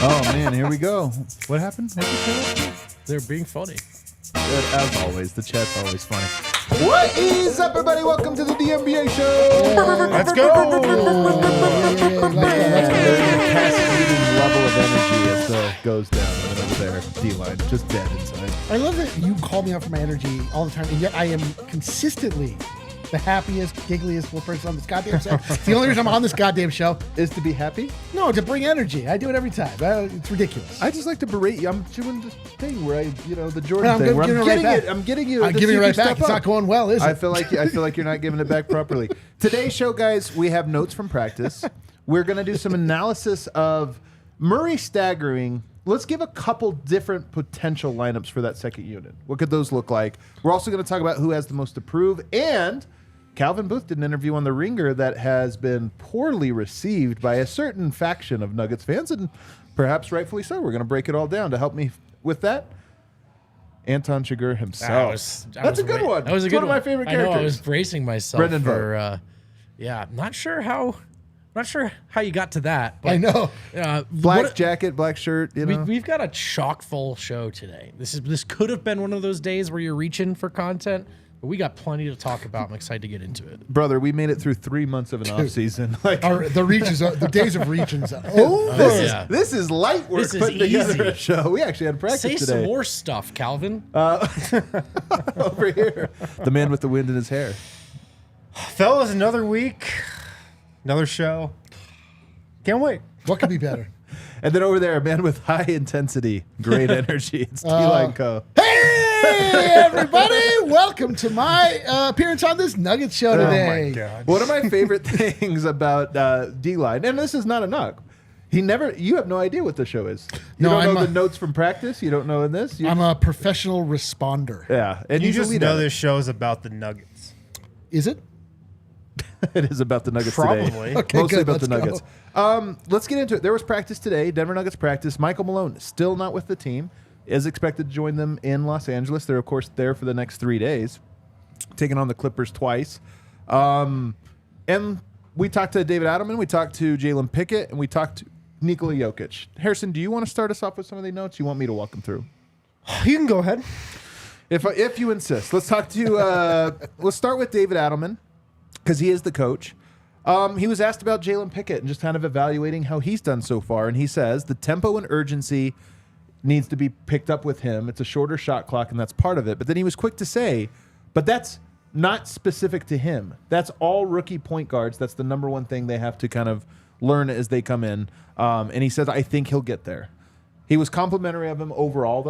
Oh, man, here we go. What happened? They're being funny. As always, the chat's always funny. What is up, everybody? Welcome to the DNVR show. Let's go. Man, there's a cascading level of energy as the goes down. And then over there, D-line, just dead inside. I love that you call me out for my energy all the time, and yet I am consistently the happiest, giggliest little person on this goddamn show. It's the only reason I'm on this goddamn show. Is to be happy? No, to bring energy. I do it every time. It's ridiculous. I just like to berate you. I'm doing the thing where the Jordan I'm thing where giving I'm it right getting back. it. I'm getting you. I'm to giving see it if right you back. step It's up. not going well, is it? I feel like you're not giving it back properly. Today's show, guys, we have notes from practice. We're gonna do some analysis of Murray staggering. Let's give a couple different potential lineups for that second unit. What could those look like? We're also going to talk about who has the most to prove. And Calvin Booth did an interview on The Ringer that has been poorly received by a certain faction of Nuggets fans, and perhaps rightfully so. We're going to break it all down. To help me with that, Anton Chigurh himself. That's a good one. That was a good one. One of my favorite characters. I know. I was bracing myself Brendan for. Not sure how you got to that. But, I know. Black jacket, black shirt. We've got a chock full show today. This could have been one of those days where you're reaching for content, but we got plenty to talk about. I'm excited to get into it. Brother, we made it through 3 months of an off season. The days of regions are over. This is light work This is putting together easy. a show. We actually had practice Say today. some more stuff, Calvin. Over here. The man with the wind in his hair. Fellas, another week, another show. Can't wait. What could be better? And then over there, a man with high intensity, great energy. It's T-Line Co. Hey, everybody. Welcome to my appearance on this Nuggets show today. Oh, my God. One of my favorite things about D-Line, and this is not a knock, you have no idea what the show is. You No, don't know I'm the notes from practice? You don't know in this? I'm a professional responder. Yeah. And You he's a just lead know on it. this show is about the Nuggets. Is it? It is about the Nuggets Probably. today. Okay, Mostly good. about the Let's Nuggets. Let's get into it. There was practice today, Denver Nuggets practice. Michael Malone still not with the team. Is expected to join them in Los Angeles. They're, of course, there for the next 3 days, taking on the Clippers twice. And we talked to David Adelman, we talked to Jalen Pickett, and we talked to Nikola Jokic. Harrison, do you want to start us off with some of the notes? You want me to walk them through? You can go ahead. If you insist. Let's talk to let's start with David Adelman, because he is the coach. He was asked about Jalen Pickett and just kind of evaluating how he's done so far, and he says the tempo and urgency needs to be picked up with him. It's a shorter shot clock, and that's part of it. But then he was quick to say, but that's not specific to him. That's all rookie point guards. That's the number one thing they have to kind of learn as they come in. And he said, I think he'll get there. He was complimentary of him overall,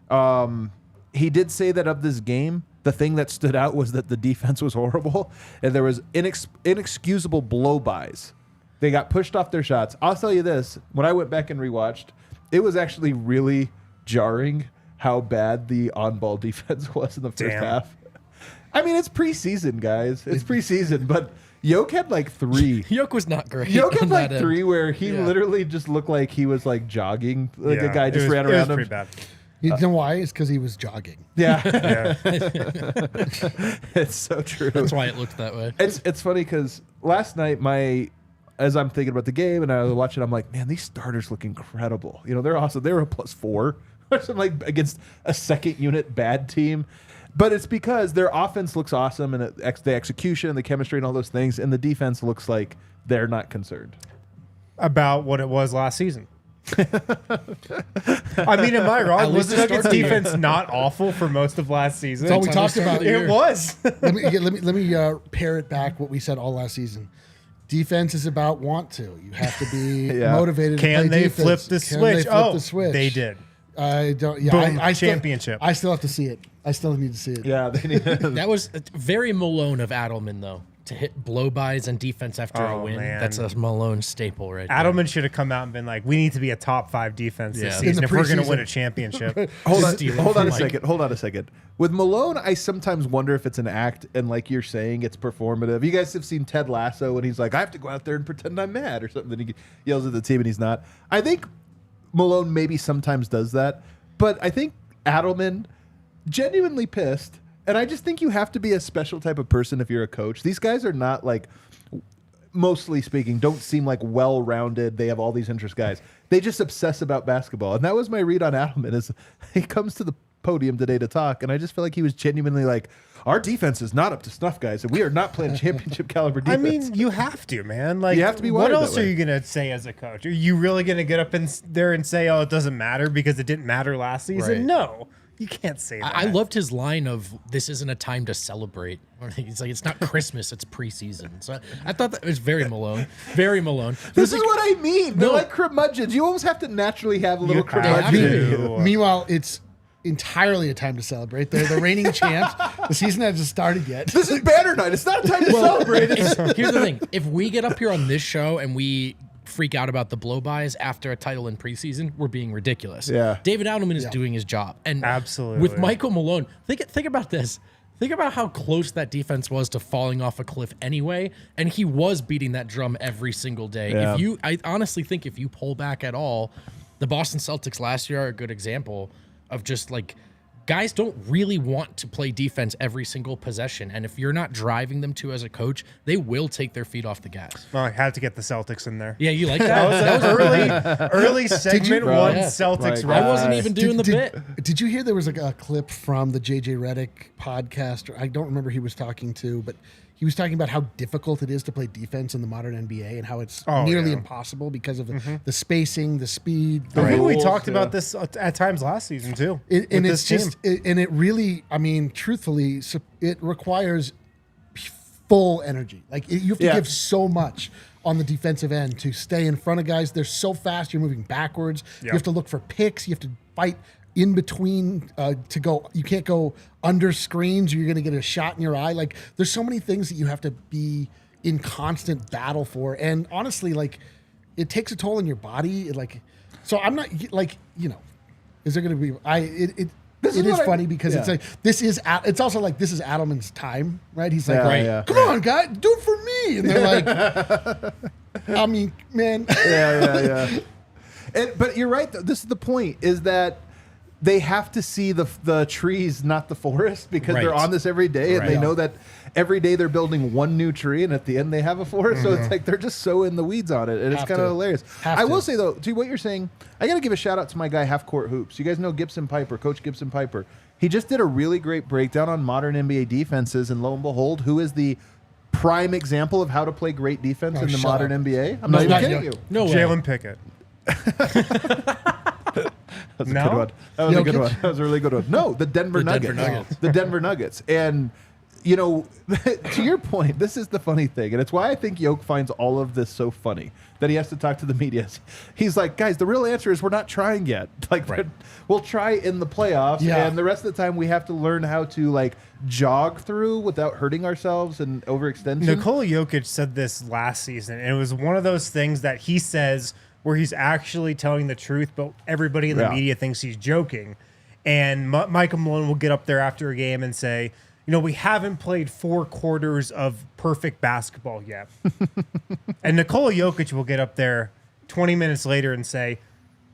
though. He did say that of this game, the thing that stood out was that the defense was horrible, and there was inexcusable blow-bys. They got pushed off their shots. I'll tell you this. When I went back and rewatched, it was actually really jarring how bad the on-ball defense was in the first half. I mean, it's preseason, guys. It's preseason, but Yoke had like 3. Yoke was not great. Yoke had on like that 3 end. where he literally just looked like he was like jogging. Like a guy just ran It was around him. pretty bad. You know why? It's because he was jogging. Yeah. Yeah. It's so true. That's why it looked that way. It's funny because last night as I'm thinking about the game and I was watching, I'm like, man, these starters look incredible. They're awesome. They were a +4 or something, like against a second unit bad team. But it's because their offense looks awesome and the execution, the chemistry, and all those things, and the defense looks like they're not concerned. About what it was last season. I mean, am I wrong? At Was least the to Nuggets start the year. defense not awful for most of last season? That's all we That's how talked they about. started the year. It was. Let me pare it back what we said all last season. Defense is about want to. You have to be motivated. Can to play they defense. flip the Can switch? They flip Oh, the switch? they did. I don't. Yeah, Boom, I championship. I still have to see it. I still need to see it. Yeah, they need That was very Malone of Adelman, though, to hit blow-bys and defense after a Oh, win. man. That's a Malone staple right there. Adelman should have come out and been like, we need to be a top 5 defense Yeah. this In season the if we're going to preseason. win a championship. Hold stealing on from a Mike. second. Hold on a second. With Malone, I sometimes wonder if it's an act, and like you're saying, it's performative. You guys have seen Ted Lasso, and he's like, I have to go out there and pretend I'm mad or something. Then he yells at the team, and he's not. I think Malone maybe sometimes does that, but I think Adelman genuinely pissed, and I just think you have to be a special type of person if you're a coach. These guys are not like mostly speaking, don't seem like well-rounded. They have all these interest guys. They just obsess about basketball. And that was my read on Adelman is he comes to the podium today to talk, and I just feel like he was genuinely like, our defense is not up to snuff, guys, and we are not playing championship caliber defense. I mean, you have to, man. Like, You have to be what wired else that are way. you going to say as a coach? Are you really going to get up in there and say, oh, it doesn't matter because it didn't matter last season? Right. No, you can't say that. I loved his line of "This isn't a time to celebrate." He's like, "It's not Christmas; it's preseason." So I thought that was very Malone, very Malone. This is what I mean. They're No. like curmudgeons. You almost have to naturally have a little have curmudgeon. to. Meanwhile, it's entirely a time to celebrate. They're the reigning champs. The season hasn't started yet. This is banner night. It's not a time to celebrate. It's Here's the thing: if we get up here on this show and we freak out about the blow-bys after a title in preseason, we're being ridiculous. Yeah. David Adelman is doing his job, and Absolutely. with Michael Malone, think about this. Think about how close that defense was to falling off a cliff anyway, and he was beating that drum every single day. Yeah. I honestly think if you pull back at all, the Boston Celtics last year are a good example of just like guys don't really want to play defense every single possession, and if you're not driving them to as a coach, they will take their feet off the gas. Well, I had to get the Celtics in there. Yeah, you like that? That was early segment Bro. one Yeah. Celtics. Like, I wasn't reference. even doing the bit. Did you hear there was like a clip from the JJ Redick podcast? Or I don't remember who he was talking to, but he was talking about how difficult it is to play defense in the modern NBA and how it's nearly impossible because of the spacing, the speed. I think we rules, talked yeah. about this at times last season too. And with it's this team. just, and it really, I mean, truthfully, it requires full energy. Like you have to Yeah. give so much on the defensive end to stay in front of guys. They're so fast. You're moving backwards. You Yep. have to look for picks. You have to fight in between to go. You can't go under screens or you're going to get a shot in your eye. Like there's so many things that you have to be in constant battle for. And honestly, like it takes a toll on your body. So I'm not like, is there going to be, it is is what funny because it's yeah. like, it's also like, this is Adelman's time, right? He's like, Yeah, right, yeah. come on, guy, do it for me. And they're like, I mean, man. yeah. But you're right. Though. This is the point: is that they have to see the trees, not the forest, because they're Right. on this every day, and Right. they know that every day they're building one new tree, and at the end they have a forest. So it's like they're just so in the weeds on it, and it's Have kind of to. hilarious. Have I to. will say though, to what you're saying, I got to give a shout out to my guy Half Court Hoops. You guys know Gibson Piper, Coach Gibson Piper. He just did a really great breakdown on modern NBA defenses, and lo and behold, who is the prime example of how to play great defense in the shut modern up. NBA? I'm not even not kidding you. you. No way. Jalen Pickett. That's a No? good one. That was a good Jokic? one. That was a really good one. No, the Denver Denver Nuggets. Nuggets. The Denver Nuggets. And, to your point, this is the funny thing. And it's why I think Yoke finds all of this so funny that he has to talk to the media. He's like, guys, the real answer is we're not trying yet. Like, we'll try in the playoffs. Yeah. And the rest of the time we have to learn how to, jog through without hurting ourselves and overextension. Nikola Jokic said this last season, and it was one of those things that he says where he's actually telling the truth, but everybody in the Yeah. media thinks he's joking. And Michael Malone will get up there after a game and say, we haven't played 4 quarters of perfect basketball yet. And Nikola Jokic will get up there 20 minutes later and say,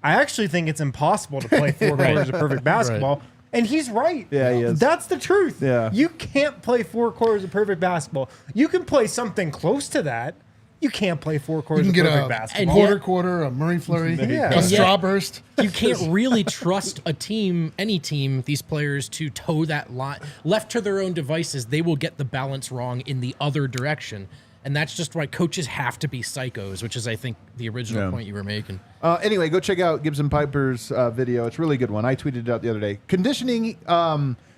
I actually think it's impossible to play 4 quarters of perfect basketball. And he's right. Yeah, he is. That's the truth. Yeah. You can't play 4 quarters of perfect basketball. You can play something close to that. You can't play 4 You quarters can of get perfect a basketball. quarter, a Murray flurry, Yeah. a And straw yet- burst. You can't really trust any team, these players to toe that line. Left to their own devices, they will get the balance wrong in the other direction. And that's just why coaches have to be psychos, which is, I think, the original point you were making. Anyway, go check out Gibson Piper's video. It's a really good one. I tweeted it out the other day. Conditioning,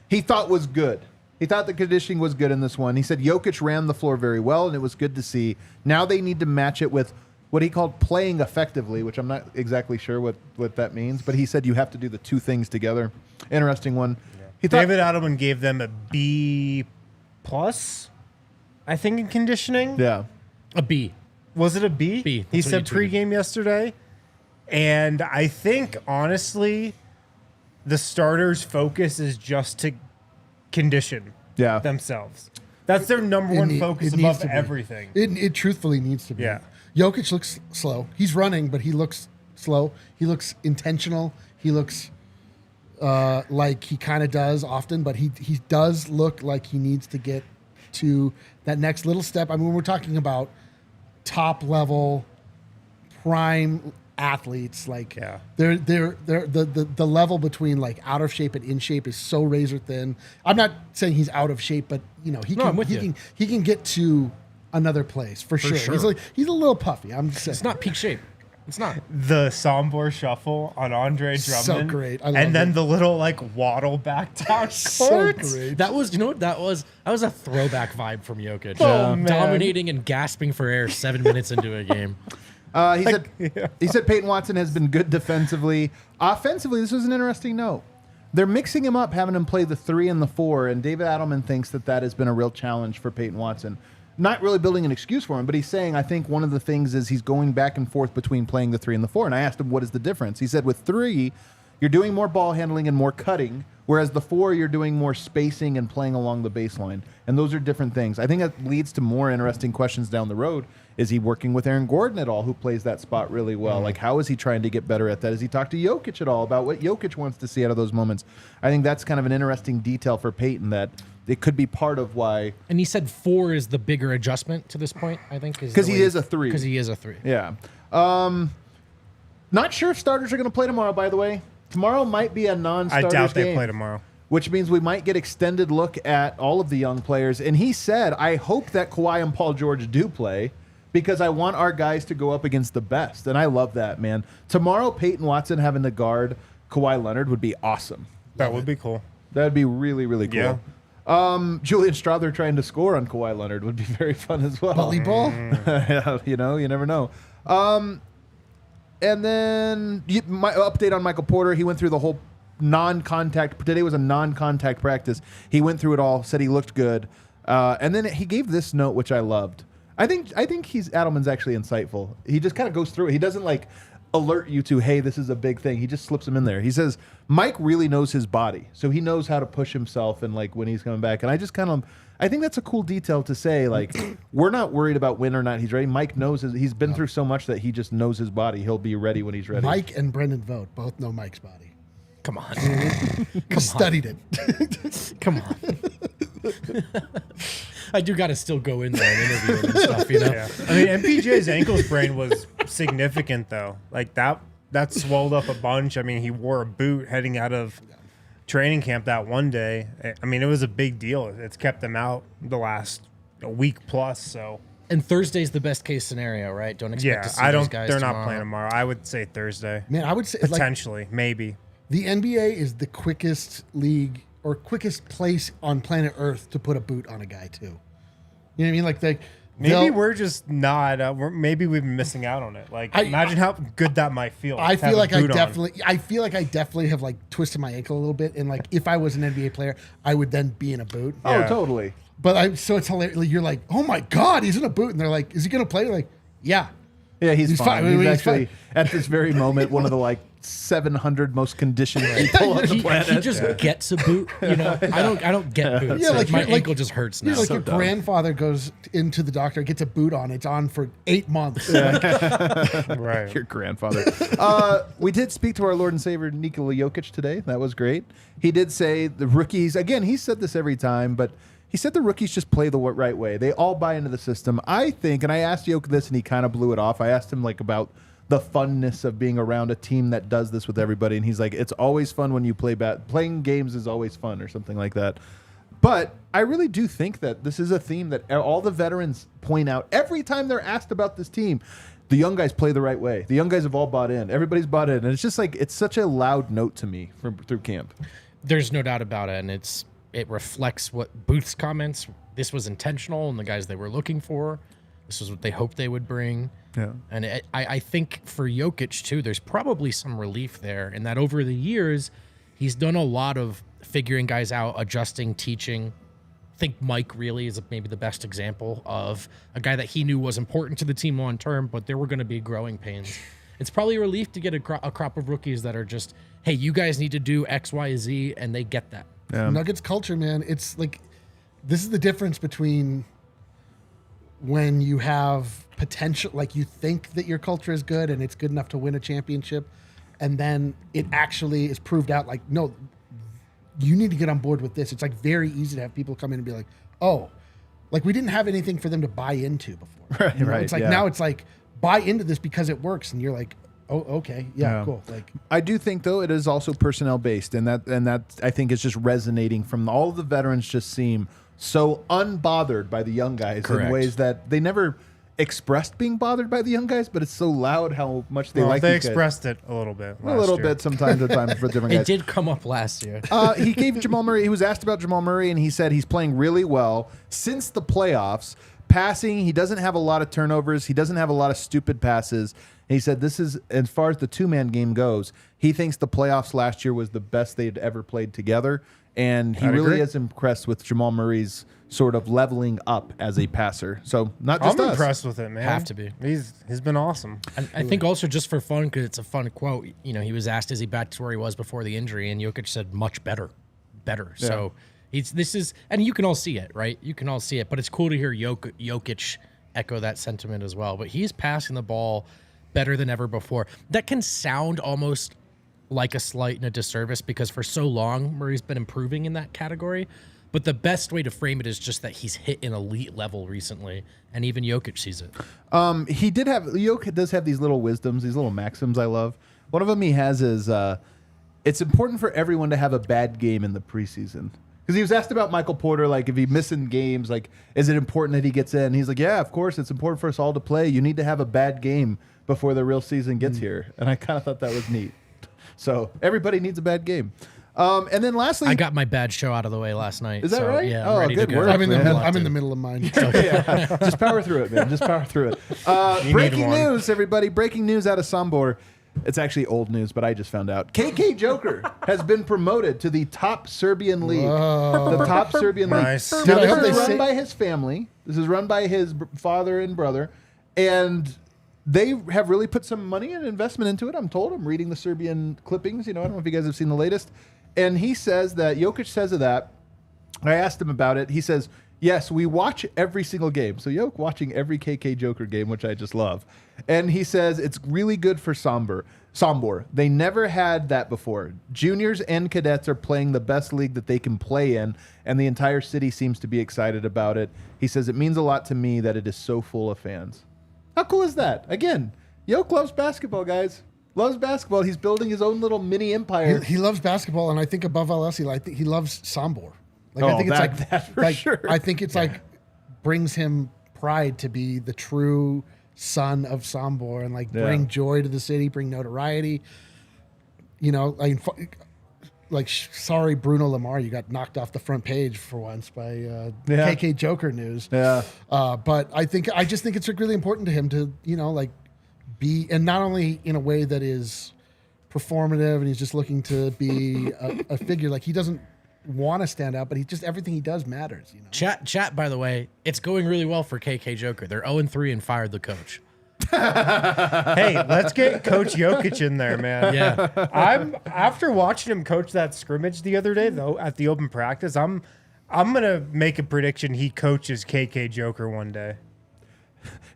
he thought was good. He thought the conditioning was good in this one. He said Jokic ran the floor very well, and it was good to see. Now they need to match it with what he called playing effectively, which I'm not exactly sure what that means. But he said you have to do the two things together. Interesting one. He thought, David Adelman gave them a B+, I think, in conditioning. yeah. A B. Was it a B? B, He that's what said he tweeted. pregame yesterday. And I think, honestly, the starters' focus is just to condition Yeah. themselves. That's their number one focus It needs above to be. everything. It truthfully needs to be. Yeah. Jokic looks slow. He's running, but he looks slow. He looks intentional. He looks like he kind of does often, but he does look like he needs to get to that next little step. I mean, when we're talking about top level prime athletes. Like Yeah. they're the level between like out of shape and in shape is so razor thin. I'm not saying he's out of shape, but you know, he can get to another place for sure. sure. He's a little puffy. I'm just saying. It's not peak shape. It's not. The Sombor shuffle on Andre Drummond. So great. I love and then it. the little like waddle back down So court. great. That was, you know what that was? That was a throwback vibe from Jokic. Oh, man. Dominating and gasping for air 7 minutes into a game. He said Peyton Watson has been good defensively. Offensively, this was an interesting note. They're mixing him up, having him play the 3 and the 4, and David Adelman thinks that has been a real challenge for Peyton Watson. Not really building an excuse for him, but he's saying, I think one of the things is he's going back and forth between playing the 3 and the 4. And I asked him, what is the difference? He said, with 3, you're doing more ball handling and more cutting, whereas the 4, you're doing more spacing and playing along the baseline. And those are different things. I think that leads to more interesting questions down the road. Is he working with Aaron Gordon at all, who plays that spot really well? Like, how is he trying to get better at that? Has he talked to Jokic at all about what Jokic wants to see out of those moments? I think that's kind of an interesting detail for Peyton that it could be part of why. And he said 4 is the bigger adjustment to this point, I think. Because he is a 3. Because he is a 3. Yeah. Not sure if starters are going to play tomorrow, by the way. Tomorrow might be a I non-starters doubt they game, play tomorrow. which means we might get extended look at all of the young players. And he said, I hope that Kawhi and Paul George do play because I want our guys to go up against the best. And I love that, man. Tomorrow, Peyton Watson having to guard Kawhi Leonard would be awesome. That would be cool. That would be really, really cool. Yeah. Julian Strawther trying to score on Kawhi Leonard would be very fun as well. Volleyball? Yeah, you know, you never know. And then my update on Michael Porter. He went through the whole non-contact. Today was a non-contact practice. He went through it all, said he looked good. And then he gave this note, which I loved. I think Adelman's actually insightful. He just kind of goes through it. He doesn't like alert you to, hey, this is a big thing. He just slips him in there. He says, Mike really knows his body. So he knows how to push himself and like when he's coming back. And I think that's a cool detail to say, like, we're not worried about when or not he's ready. Mike knows he's been through so much that he just knows his body. He'll be ready when he's ready. Mike and Brendan Vogt both know Mike's body. Come on. Studied it. Come on. I do got to still go in there and interview him and stuff, you know? Yeah. I mean, MPJ's ankle sprain was significant, though. Like, that swelled up a bunch. I mean, he wore a boot heading out of training camp that one day. I mean, it was a big deal. It's kept them out the last week plus, so. And Thursday's the best case scenario, right? Don't expect to see those guys they're tomorrow. not playing tomorrow. I would say Thursday. Man, I would say like, Potentially, maybe. the NBA is the quickest league or quickest place on planet Earth to put a boot on a guy too. You know what I mean? Like Maybe we're just not. Maybe we've been missing out on it. Like, imagine how good that might feel. I to have feel a like I boot on. definitely have like twisted my ankle a little bit, and like if I was an NBA player, I would then be in a boot. Oh, Yeah. totally. But so it's hilarious. Like, you're like, oh my god, he's in a boot, and they're like, is he gonna play? You're like, yeah. Yeah, he's fine. He's He's actually, fine. at this very moment, one of the like 700 most conditioned people on the He planet. just gets a boot, you know. I don't get boots. Yeah, like my you're- like- ankle just hurts now. You're like So your dumb. grandfather goes into the doctor, gets a boot on. It's on for 8 months. Right. Your grandfather. We did speak to our Lord and Savior Nikola Jokic today. That was great. He did say the rookies, again, he said this every time, but he said the rookies just play the right way. They all buy into the system. I think, and I asked Jokic this and he kind of blew it off. I asked him like about the funness of being around a team that does this with everybody. And he's like, it's always fun when you play playing games is always fun or something like that. But I really do think that this is a theme that all the veterans point out every time they're asked about this team. The young guys play the right way. The young guys have all bought in. Everybody's bought in. And it's just like, it's such a loud note to me through camp. There's no doubt about it, and it reflects what Booth's comments. This was intentional, and the guys they were looking for. This was what they hoped they would bring. Yeah. And I think for Jokic too, there's probably some relief there in that over the years, he's done a lot of figuring guys out, adjusting, teaching. I think Mike really is maybe the best example of a guy that he knew was important to the team long term, but there were going to be growing pains. It's probably a relief to get a crop of rookies that are just, hey, you guys need to do X, Y, Z, and they get that. Yeah. Nuggets culture, man. It's like, this is the difference between when you have potential, like you think that your culture is good and it's good enough to win a championship, and then it actually is proved out like, no, you need to get on board with this. It's like very easy to have people come in and be like, oh, like we didn't have anything for them to buy into before. Right, You know, right, It's like yeah. now it's like buy into this because it works, and you're like, oh, okay, yeah, cool. Like I do think though it is also personnel based, and that I think is just resonating from all of the veterans. Just seem so unbothered by the young guys Correct. in ways that they never expressed being bothered by the young guys, but it's so loud how much they Well, like they these guys. expressed it a little bit. A little last year. bit sometimes at times for different It guys. did come up last year. He gave Jamal Murray. He was asked about Jamal Murray, and he said he's playing really well since the playoffs. Passing, he doesn't have a lot of turnovers. He doesn't have a lot of stupid passes. And he said this is, as far as the two-man game goes, he thinks the playoffs last year was the best they'd ever played together. And he I'd really agree. is impressed with Jamal Murray's sort of leveling up as a passer. So not just I'm us. impressed with it, man. Have to be. He's been awesome. And I think also just for fun, because it's a fun quote, you know, he was asked, is he back to where he was before the injury? And Jokic said, much better. So and you can all see it, right? You can all see it, but it's cool to hear Jokic echo that sentiment as well. But he's passing the ball better than ever before. That can sound almost like a slight and a disservice because for so long, Murray's been improving in that category. But the best way to frame it is just that he's hit an elite level recently, and even Jokic sees it. Jokic does have these little wisdoms, these little maxims I love. One of them he has is it's important for everyone to have a bad game in the preseason. Because he was asked about Michael Porter, like if he's missing games, like is it important that he gets in? He's like, yeah, of course, it's important for us all to play. You need to have a bad game before the real season gets here. And I kind of thought that was neat. So everybody needs a bad game. And then lastly, I got my bad show out of the way last night. Is that right? Yeah, Oh, I'm ready good to go. work, I'm in the man. I'm in the middle of mine. just power through it, man. Just power through it. need Breaking one. news, everybody. Breaking news out of Sombor. It's actually old news, but I just found out. KK Joker has been promoted to the top Serbian league. The top Serbian Nice. league. Dude, Now, I this hope is they run say- by his family. This is run by his father and brother. And they have really put some money and investment into it, I'm told. I'm reading the Serbian clippings. You know, I don't know if you guys have seen the latest. And he says that, Jokic says of that, I asked him about it. He says, yes, we watch every single game. So Jokic watching every KK Joker game, which I just love. And he says it's really good for Sombor. They never had that before. Juniors and cadets are playing the best league that they can play in, and the entire city seems to be excited about it. He says it means a lot to me that it is so full of fans. How cool is that? Again, Jokic loves basketball, guys. Loves basketball. He's building his own little mini empire. He loves basketball, and I think above all else, he loves Sombor. Like Oh, I think that- it's like that for like, sure. I think it's like brings him pride to be the true son of Sombor and like bring joy to the city, bring notoriety. You know, sorry, Bruno Lamar, you got knocked off the front page for once by KK Joker news. Yeah. But I just think it's really important to him to, you know, like be, and not only in a way that is performative and he's just looking to be a figure, like he doesn't want to stand out, but everything he does matters, you know. Chat, by the way, it's going really well for KK Joker. They're 0-3 and fired the coach. Hey, let's get Coach Jokic in there, man. Yeah. I'm after watching him coach that scrimmage the other day, though, at the open practice. I'm gonna make a prediction. He coaches KK Joker one day.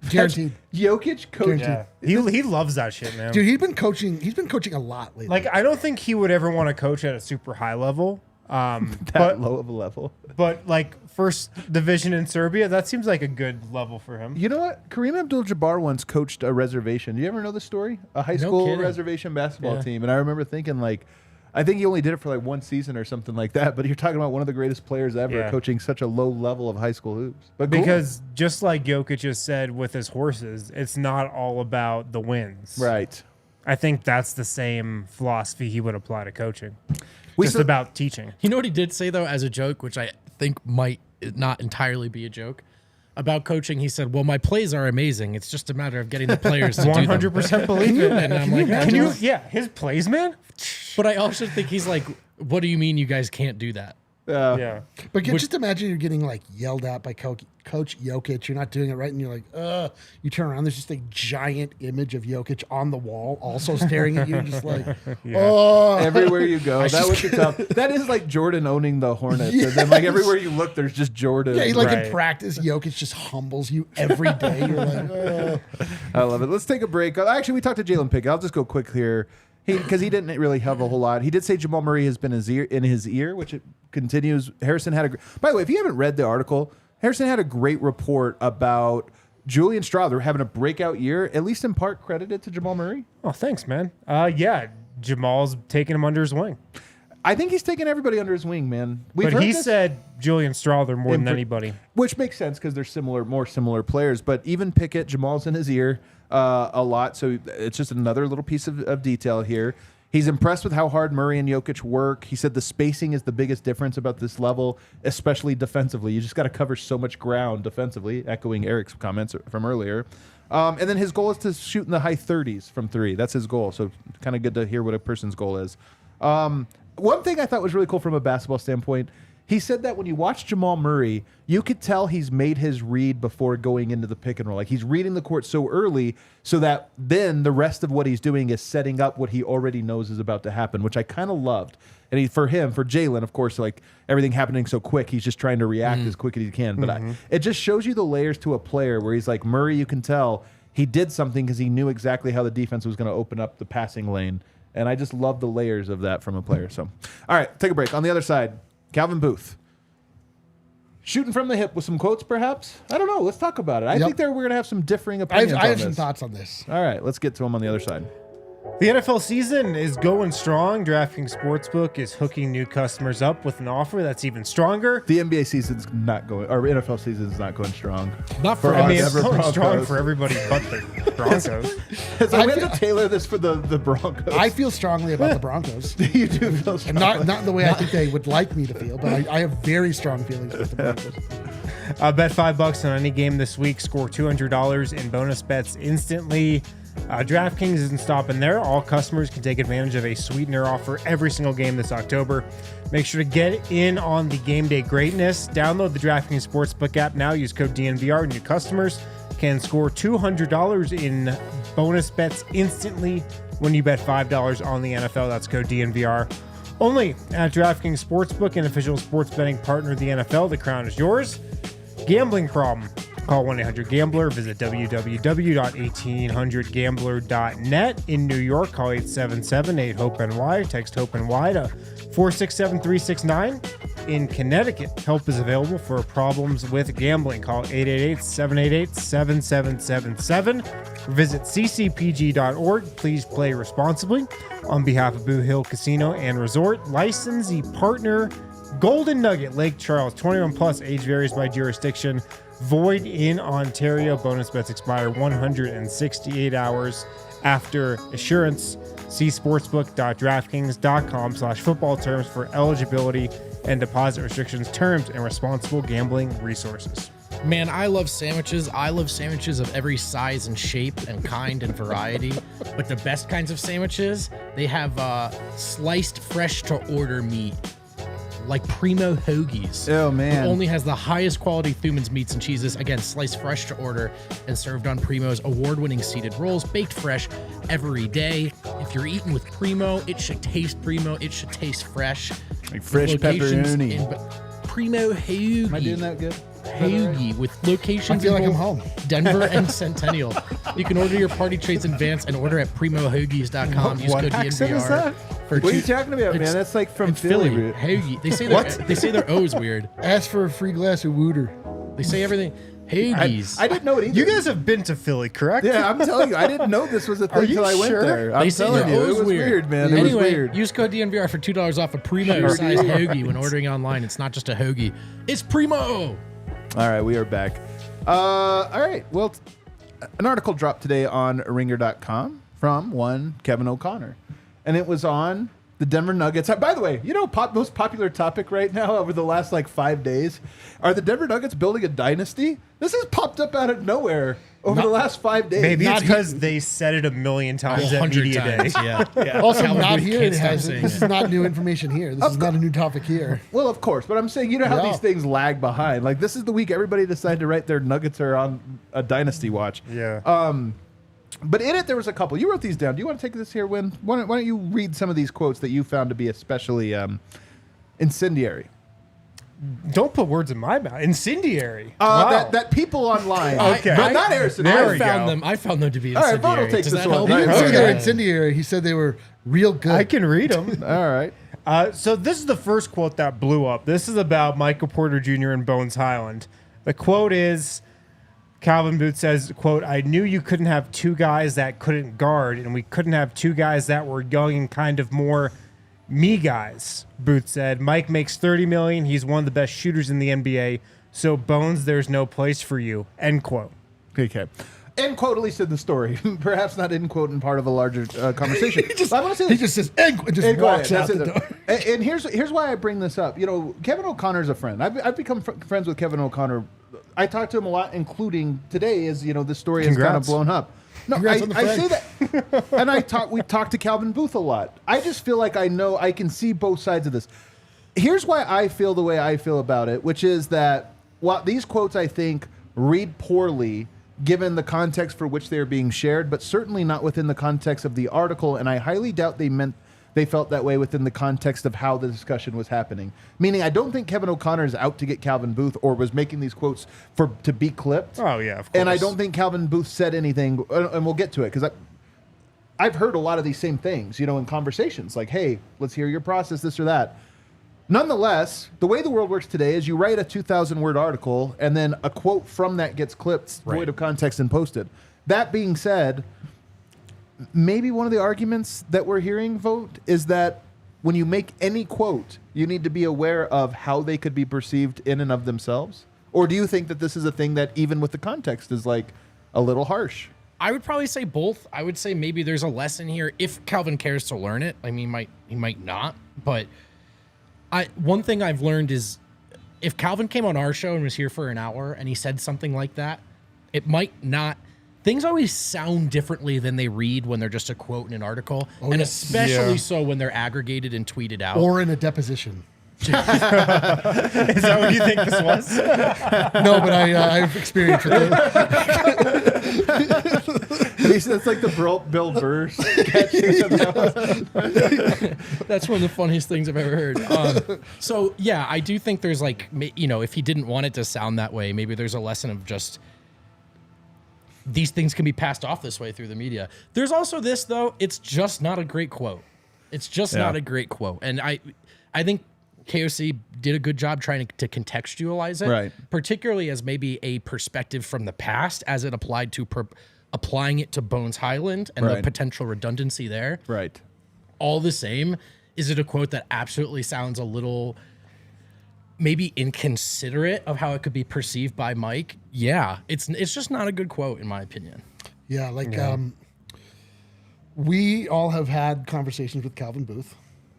Guaranteed. Jokic coach. Guaranteed. Yeah. He loves that shit, man. Dude, he's been coaching a lot lately. Like I don't think he would ever want to coach at a super high level. That low of a level. But like first division in Serbia, that seems like a good level for him. You know what? Kareem Abdul-Jabbar once coached a reservation. Do you ever know the story? A high school kidding. reservation basketball Yeah. team. And I remember thinking, like, I think he only did it for like one season or something like that. But you're talking about one of the greatest players ever Yeah. coaching such a low level of high school hoops. But cool. Because just like Jokic just said with his horses, it's not all about the wins. Right. I think that's the same philosophy he would apply to coaching. We Just still- about teaching. You know what he did say, though, as a joke, which I think might not entirely be a joke, about coaching? He said, well, my plays are amazing. It's just a matter of getting the players to do them. 100% believe it. And I'm like, Can you? Yeah, his plays, man. but I also think he's like, what do you mean you guys can't do that? Yeah. But just imagine you're getting like yelled at by Coach Jokic. You're not doing it right, and you're like, you turn around. There's just a giant image of Jokic on the wall, also staring at you, just like, everywhere you go. That was tough. That is like Jordan owning the Hornets. And then like everywhere you look, there's just Jordan. Yeah, like Right. in practice, Jokic just humbles you every day. You're like, I love it. Let's take a break. Actually, we talked to Jalen Pickett. I'll just go quick here. Because he didn't really have a whole lot. He did say Jamal Murray has been in his ear, which it continues. Harrison had a. By the way, if you haven't read the article, Harrison had a great report about Julian Strawther having a breakout year, at least in part credited to Jamal Murray. Oh, thanks, man. Yeah, Jamal's taking him under his wing. I think he's taking everybody under his wing, man. But he said Julian Strawther more than anybody. Which makes sense because they're more similar players. But even Pickett, Jamal's in his ear a lot. So it's just another little piece of detail here. He's impressed with how hard Murray and Jokic work. He said the spacing is the biggest difference about this level, especially defensively. You just got to cover so much ground defensively, echoing Eric's comments from earlier. And then his goal is to shoot in the high 30s from three. That's his goal. So kind of good to hear what a person's goal is. One thing I thought was really cool from a basketball standpoint, he said that when you watch Jamal Murray, you could tell he's made his read before going into the pick and roll. Like he's reading the court so early so that then the rest of what he's doing is setting up what he already knows is about to happen, which I kind of loved. And for Jalen, of course, like everything happening so quick, he's just trying to react as quick as he can. But it just shows you the layers to a player where he's like, Murray, you can tell he did something because he knew exactly how the defense was going to open up the passing lane. And I just love the layers of that from a player. So, all right, take a break. On the other side, Calvin Booth. Shooting from the hip with some quotes, perhaps? I don't know. Let's talk about it. I think we're going to have some differing opinions I have some thoughts on this. All right, let's get to them on the other side. The NFL season is going strong. DraftKings Sportsbook is hooking new customers up with an offer that's even stronger. The NBA season's not going, or NFL season's not going strong. Not for I us. mean, it's going strong for everybody but the Broncos. So we have to tailor this for the Broncos. I feel strongly about the Broncos. You do feel And strong. not the way I think they would like me to feel, but I have very strong feelings about the Broncos. Bet $5 on any game this week. Score $200 in bonus bets instantly. DraftKings isn't stopping there. All customers can take advantage of a sweetener offer every single game this October. Make sure to get in on the game day greatness. Download the DraftKings Sportsbook app now. Use code DNVR. New customers can score $200 in bonus bets instantly when you bet $5 on the NFL. That's code DNVR. Only at DraftKings Sportsbook, an official sports betting partner of the NFL. The crown is yours. Gambling problem? Call 1-800-GAMBLER. Visit www.1800gambler.net. In New York, call 877-8-HOPE-NY. Text HOPE-NY to 467-369. In Connecticut, help is available for problems with gambling. Call 888-788-7777. Visit ccpg.org. Please play responsibly. On behalf of Boo Hill Casino and Resort, licensee partner Golden Nugget, Lake Charles. 21 plus, age varies by jurisdiction. Void in Ontario. Bonus bets expire 168 hours after assurance. See sportsbook.draftkings.com/football terms for eligibility and deposit restrictions, terms, and responsible gambling resources. Man, I love sandwiches. I love sandwiches of every size and shape and kind and variety. But the best kinds of sandwiches, they have sliced fresh to order meat. Like Primo Hoagies. Oh, man. Who only has the highest quality Thuman's meats and cheeses. Again, sliced fresh to order and served on Primo's award-winning seeded rolls, baked fresh every day. If you're eating with Primo, it should taste Primo. It should taste fresh. Like fresh Locations pepperoni. in Primo Hoagie. Am I doing that good? Hoagie with locations I feel in like I'm both home. Denver and Centennial. You can order your party trades in advance and order at primohoagies.com. Use What code accent DNVR. is that? For What are you two- talking about, man? it's- That's like from It's Philly. Philly. Hoagie. They say their O is weird. Ask for a free glass of Wooter. They say everything. Hoagies. I didn't know it either. You guys have been to Philly, correct? Yeah, I'm telling you, I didn't know this was a thing you until I went sure? there. I'm They say telling their you, O it is was weird, man. It was Anyway, weird. use code DNVR for $2 off a Primo-sized hoagie when ordering online. It's not just a hoagie. It's Primo! All right, we are back. All right, well, an article dropped today on Ringer.com from one Kevin O'Connor, and it was on the Denver Nuggets. By the way, you know, most popular topic right now over the last like 5 days are the Denver Nuggets building a dynasty. This has popped up out of nowhere over the last 5 days. Maybe it's Not because they said it a million times at 100 media times, day. yeah. Also, Calvin not Booth here. can't It stop has. saying This it. is not new information here. This is not a new topic here. Well, of course, but I'm saying, you know how Yeah. these things lag behind. Like this is the week everybody decided to write their Nuggets are on a dynasty watch. Yeah. But in it, there was a couple. You wrote these down. Do you want to take this here, Win? Why don't you read some of these quotes that you found to be especially incendiary? Don't put words in my mouth. Incendiary. Wow. That people online. Okay. But not Harrison. There we I go. found them to be All right, incendiary. Vaughn will take Does this that one. help? All He right, didn't say okay. they were incendiary. He said they were real good. I can read them. All right. So this is the first quote that blew up. This is about Michael Porter Jr. and Bones Hyland. The quote is, Calvin Booth says, quote, "I knew you couldn't have two guys that couldn't guard, and we couldn't have two guys that were young and kind of more me guys," Booth said. "Mike makes $30 million. He's one of the best shooters in the NBA. So, Bones, there's no place for you." End quote. Okay. End quote, at least in the story. Perhaps not end quote in part of a larger conversation. I want to say He just says, and just walks out the door. And here's why I bring this up. You know, Kevin O'Connor's a friend. I've become friends with Kevin O'Connor. I talk to him a lot, including today, as you know, this story has kind of blown up. No, I say that, and we talk to Calvin Booth a lot. I just feel like I can see both sides of this. Here's why I feel the way I feel about it, which is that while these quotes, I think, read poorly given the context for which they are being shared, but certainly not within the context of the article, and I highly doubt they felt that way within the context of how the discussion was happening. Meaning, I don't think Kevin O'Connor is out to get Calvin Booth or was making these quotes to be clipped. Oh, yeah, of course. And I don't think Calvin Booth said anything, and we'll get to it, because I've heard a lot of these same things, in conversations, like, hey, let's hear your process, this or that. Nonetheless, the way the world works today is you write a 2,000-word article, and then a quote from that gets clipped, void of context, and posted. That being said, maybe one of the arguments that we're hearing, Vote, is that when you make any quote, you need to be aware of how they could be perceived in and of themselves? Or do you think that this is a thing that, even with the context, is like a little harsh? I would probably say both. I would say maybe there's a lesson here if Calvin cares to learn it. I mean, he might not, but one thing I've learned is if Calvin came on our show and was here for an hour and he said something like that, it might not. Things always sound differently than they read when they're just a quote in an article, and especially so when they're aggregated and tweeted out. Or in a deposition. Is that what you think this was? No, but I've experienced it. That's like the Bill Burr sketch. That's one of the funniest things I've ever heard. So, yeah, I do think there's if he didn't want it to sound that way, maybe there's a lesson of just these things can be passed off this way through the media. There's also this, though. It's just not a great quote. It's just not a great quote. And I think KOC did a good job trying to contextualize it, right? Particularly as maybe a perspective from the past as it applied to applying it to Bones Hyland and the potential redundancy there. Right. All the same, is it a quote that absolutely sounds a little maybe inconsiderate of how it could be perceived by Mike? Yeah, it's just not a good quote in my opinion. Yeah, we all have had conversations with Calvin Booth.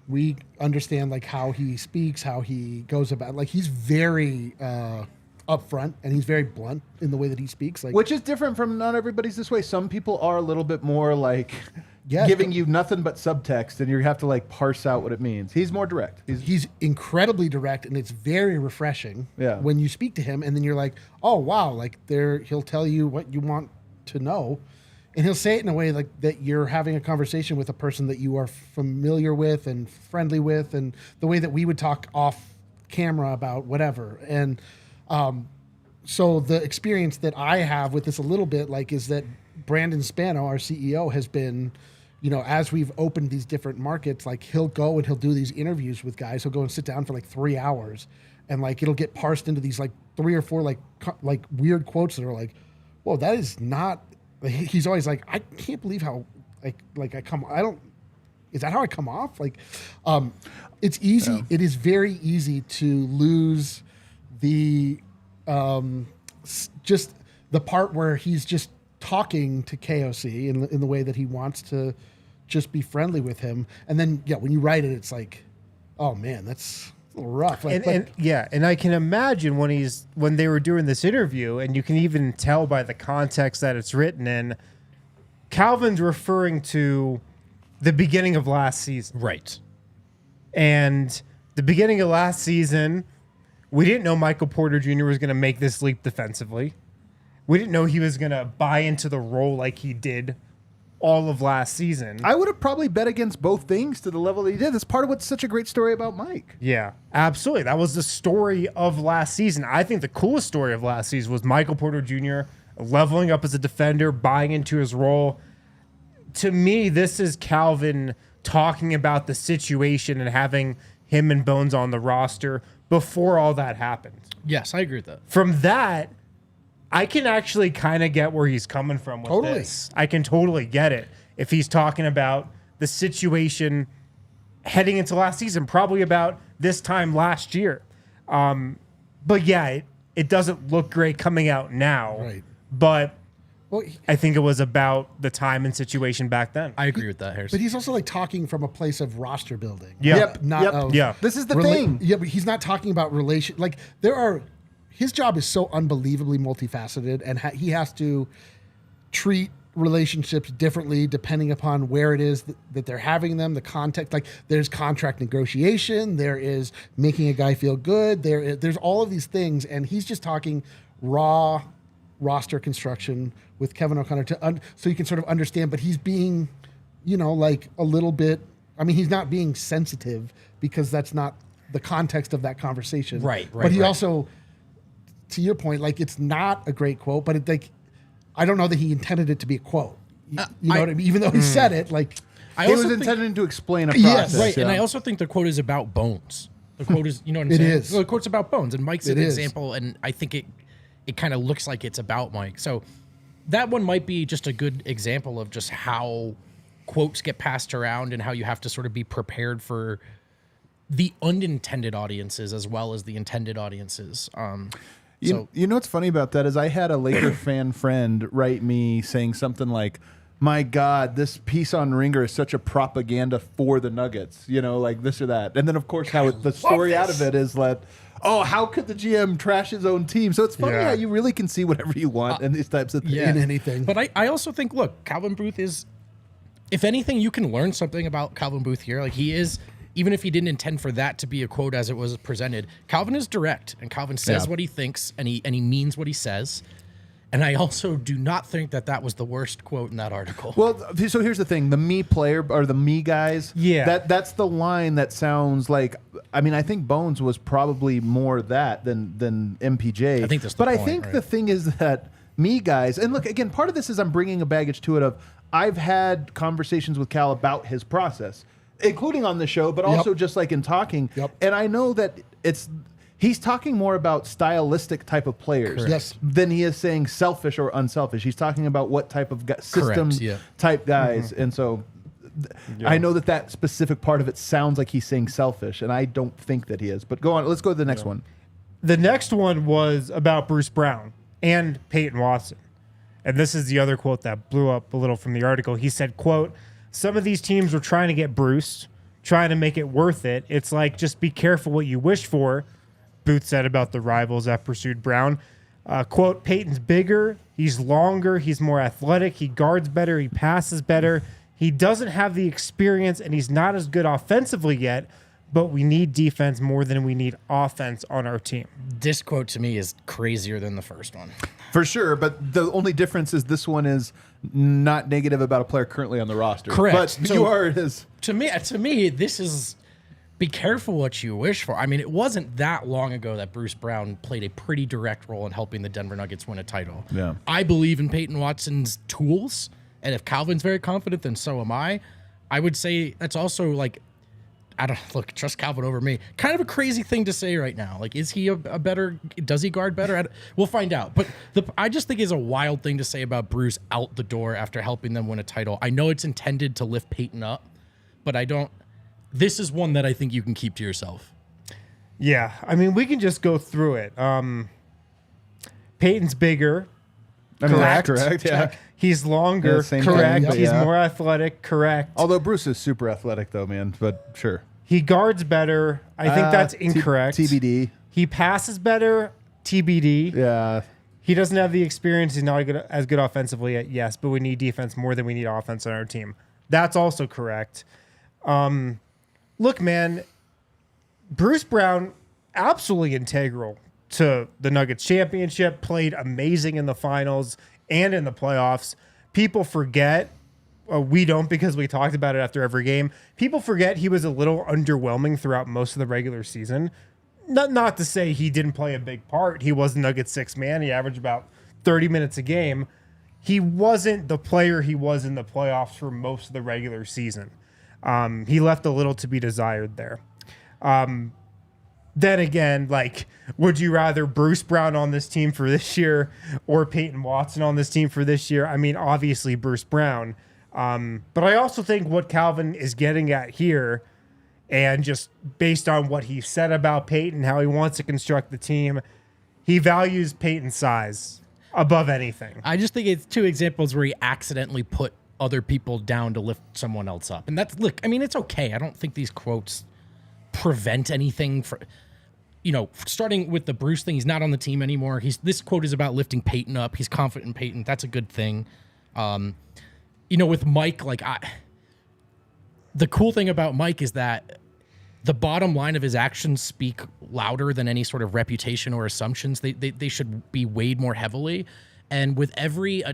We understand how he speaks, how he goes about. He's very upfront and he's very blunt in the way that he speaks. Which is different from not everybody's this way. Some people are a little bit more giving you nothing but subtext, and you have to parse out what it means. He's more direct. He's incredibly direct, and it's very refreshing when you speak to him, and then you're like, oh wow, he'll tell you what you want to know. And he'll say it in a way that you're having a conversation with a person that you are familiar with and friendly with, and the way that we would talk off camera about whatever. And so the experience that I have with this a little bit is that Brandon Spano, our CEO, has been, as we've opened these different markets, he'll go and he'll do these interviews with guys. He'll go and sit down for 3 hours, and it'll get parsed into these 3 or 4 weird quotes that are whoa, that is not. He's always I can't believe how is that how I come off? It's easy. Yeah. It is very easy to lose the just the part where he's just talking to KOC in the way that he wants to just be friendly with him. And then when you write it, it's oh man, that's a little rough. And I can imagine when they were doing this interview, and you can even tell by the context that it's written in, Calvin's referring to the beginning of last season. Right. And the beginning of last season, we didn't know Michael Porter Jr. was going to make this leap defensively. We didn't know he was going to buy into the role like he did all of last season. I would have probably bet against both things to the level that he did. That's part of what's such a great story about Mike. Yeah, absolutely. That was the story of last season. I think the coolest story of last season was Michael Porter Jr. leveling up as a defender, buying into his role. To me, this is Calvin talking about the situation and having him and Bones on the roster before all that happened. Yes, I agree with that. From that, I can actually kind of get where he's coming from with this. I can totally get it. If he's talking about the situation heading into last season, probably about this time last year. But yeah, it doesn't look great coming out now. Right. But Well, I think it was about the time and situation back then. I agree with that, Harrison. but he's also like talking from a place of roster building. Yeah. Yep. Not Yep. of Yeah. This is the thing. Yeah, but he's not talking about relation. Like his job is so unbelievably multifaceted, and he has to treat relationships differently depending upon where it is that they're having them, the context. Like there's contract negotiation, there is making a guy feel good, there's all of these things, and he's just talking raw roster construction with Kevin O'Connor so you can sort of understand. But he's being, like a little bit. I mean, he's not being sensitive because that's not the context of that conversation. Right. But he also, to your point, like it's not a great quote, but I don't know that he intended it to be a quote. You know what I mean? Even though he said it, like He was intending to explain a process. Yes, right. Yeah. And I also think the quote is about Bones. The quote is, you know what I'm It saying? is. The quote's about Bones, and Mike's an It is. example, and I think it kind of looks like it's about Mike. So that one might be just a good example of just how quotes get passed around and how you have to sort of be prepared for the unintended audiences as well as the intended audiences. You know what's funny about that is I had a Laker fan friend write me saying something like, my God, this piece on Ringer is such a propaganda for the Nuggets, like this or that. And then, of course, the story out of it is that, how could the GM trash his own team? So it's funny how you really can see whatever you want in these types of things. in anything. But I also think, look, Calvin Booth is, if anything, you can learn something about Calvin Booth here. Like he is, even if he didn't intend for that to be a quote as it was presented, Calvin is direct, and Calvin says what he thinks, and he means what he says. And I also do not think that was the worst quote in that article. Well, so here's the thing: the me player or the me guys. Yeah. that's the line that sounds like. I mean, I think Bones was probably more that than MPJ. I think that's the But I point, think right? the thing is that me guys, and look again, part of this is I'm bringing a baggage to it of I've had conversations with Cal about his process, including on the show, but also just like in talking. Yep. And I know that he's talking more about stylistic type of players Yes. than he is saying selfish or unselfish. He's talking about what type of system yeah. type guys. And so I know that specific part of it sounds like he's saying selfish, and I don't think that he is. But go on. Let's go to the next one. The next one was about Bruce Brown and Peyton Watson. And this is the other quote that blew up a little from the article. He said, quote, "Some of these teams were trying to get Bruce, trying to make it worth it. It's like, just be careful what you wish for," Booth said about the rivals that pursued Brown. Quote, "Peyton's bigger, he's longer, he's more athletic, he guards better, he passes better. He doesn't have the experience, and he's not as good offensively yet, but we need defense more than we need offense on our team." This quote to me is crazier than the first one. For sure, but the only difference is this one is not negative about a player currently on the roster. Correct. But So- you are his. To me, this is be careful what you wish for. I mean, it wasn't that long ago that Bruce Brown played a pretty direct role in helping the Denver Nuggets win a title. Yeah. I believe in Peyton Watson's tools, and if Calvin's very confident, then so am I. I would say that's also like, trust Calvin over me. Kind of a crazy thing to say right now. Like, is he a better, does he guard better? We'll find out. But I just think it's a wild thing to say about Bruce out the door after helping them win a title. I know it's intended to lift Peyton up, but this is one that I think you can keep to yourself. Yeah, I mean, we can just go through it. Peyton's bigger. I mean, Correct. Correct. Yeah. He's longer. Yeah, same correct. thing, but He's yeah. more athletic. Correct. Although Bruce is super athletic, though, man. But sure. He guards better. I think that's incorrect. TBD. He passes better. TBD. Yeah. He doesn't have the experience. He's not as good offensively yet. Yes, but we need defense more than we need offense on our team. That's also correct. Look, man, Bruce Brown, absolutely integral to the Nuggets championship, played amazing in the finals and in the playoffs. People forget, we don't because we talked about it after every game. People forget he was a little underwhelming throughout most of the regular season. Not to say he didn't play a big part. He was the Nuggets sixth man. He averaged about 30 minutes a game. He wasn't the player he was in the playoffs for most of the regular season. He left a little to be desired there. Then again, like, would you rather Bruce Brown on this team for this year or Peyton Watson on this team for this year? I mean, obviously Bruce Brown. But I also think what Calvin is getting at here, and just based on what he said about Peyton, how he wants to construct the team, he values Peyton's size above anything. I just think it's two examples where he accidentally put other people down to lift someone else up. And that's, look, I mean, it's okay. I don't think these quotes prevent anything for, starting with the Bruce thing. He's not on the team anymore. This quote is about lifting Peyton up. He's confident in Peyton. That's a good thing. With Mike, the cool thing about Mike is that the bottom line of his actions speak louder than any sort of reputation or assumptions. They should be weighed more heavily. And with every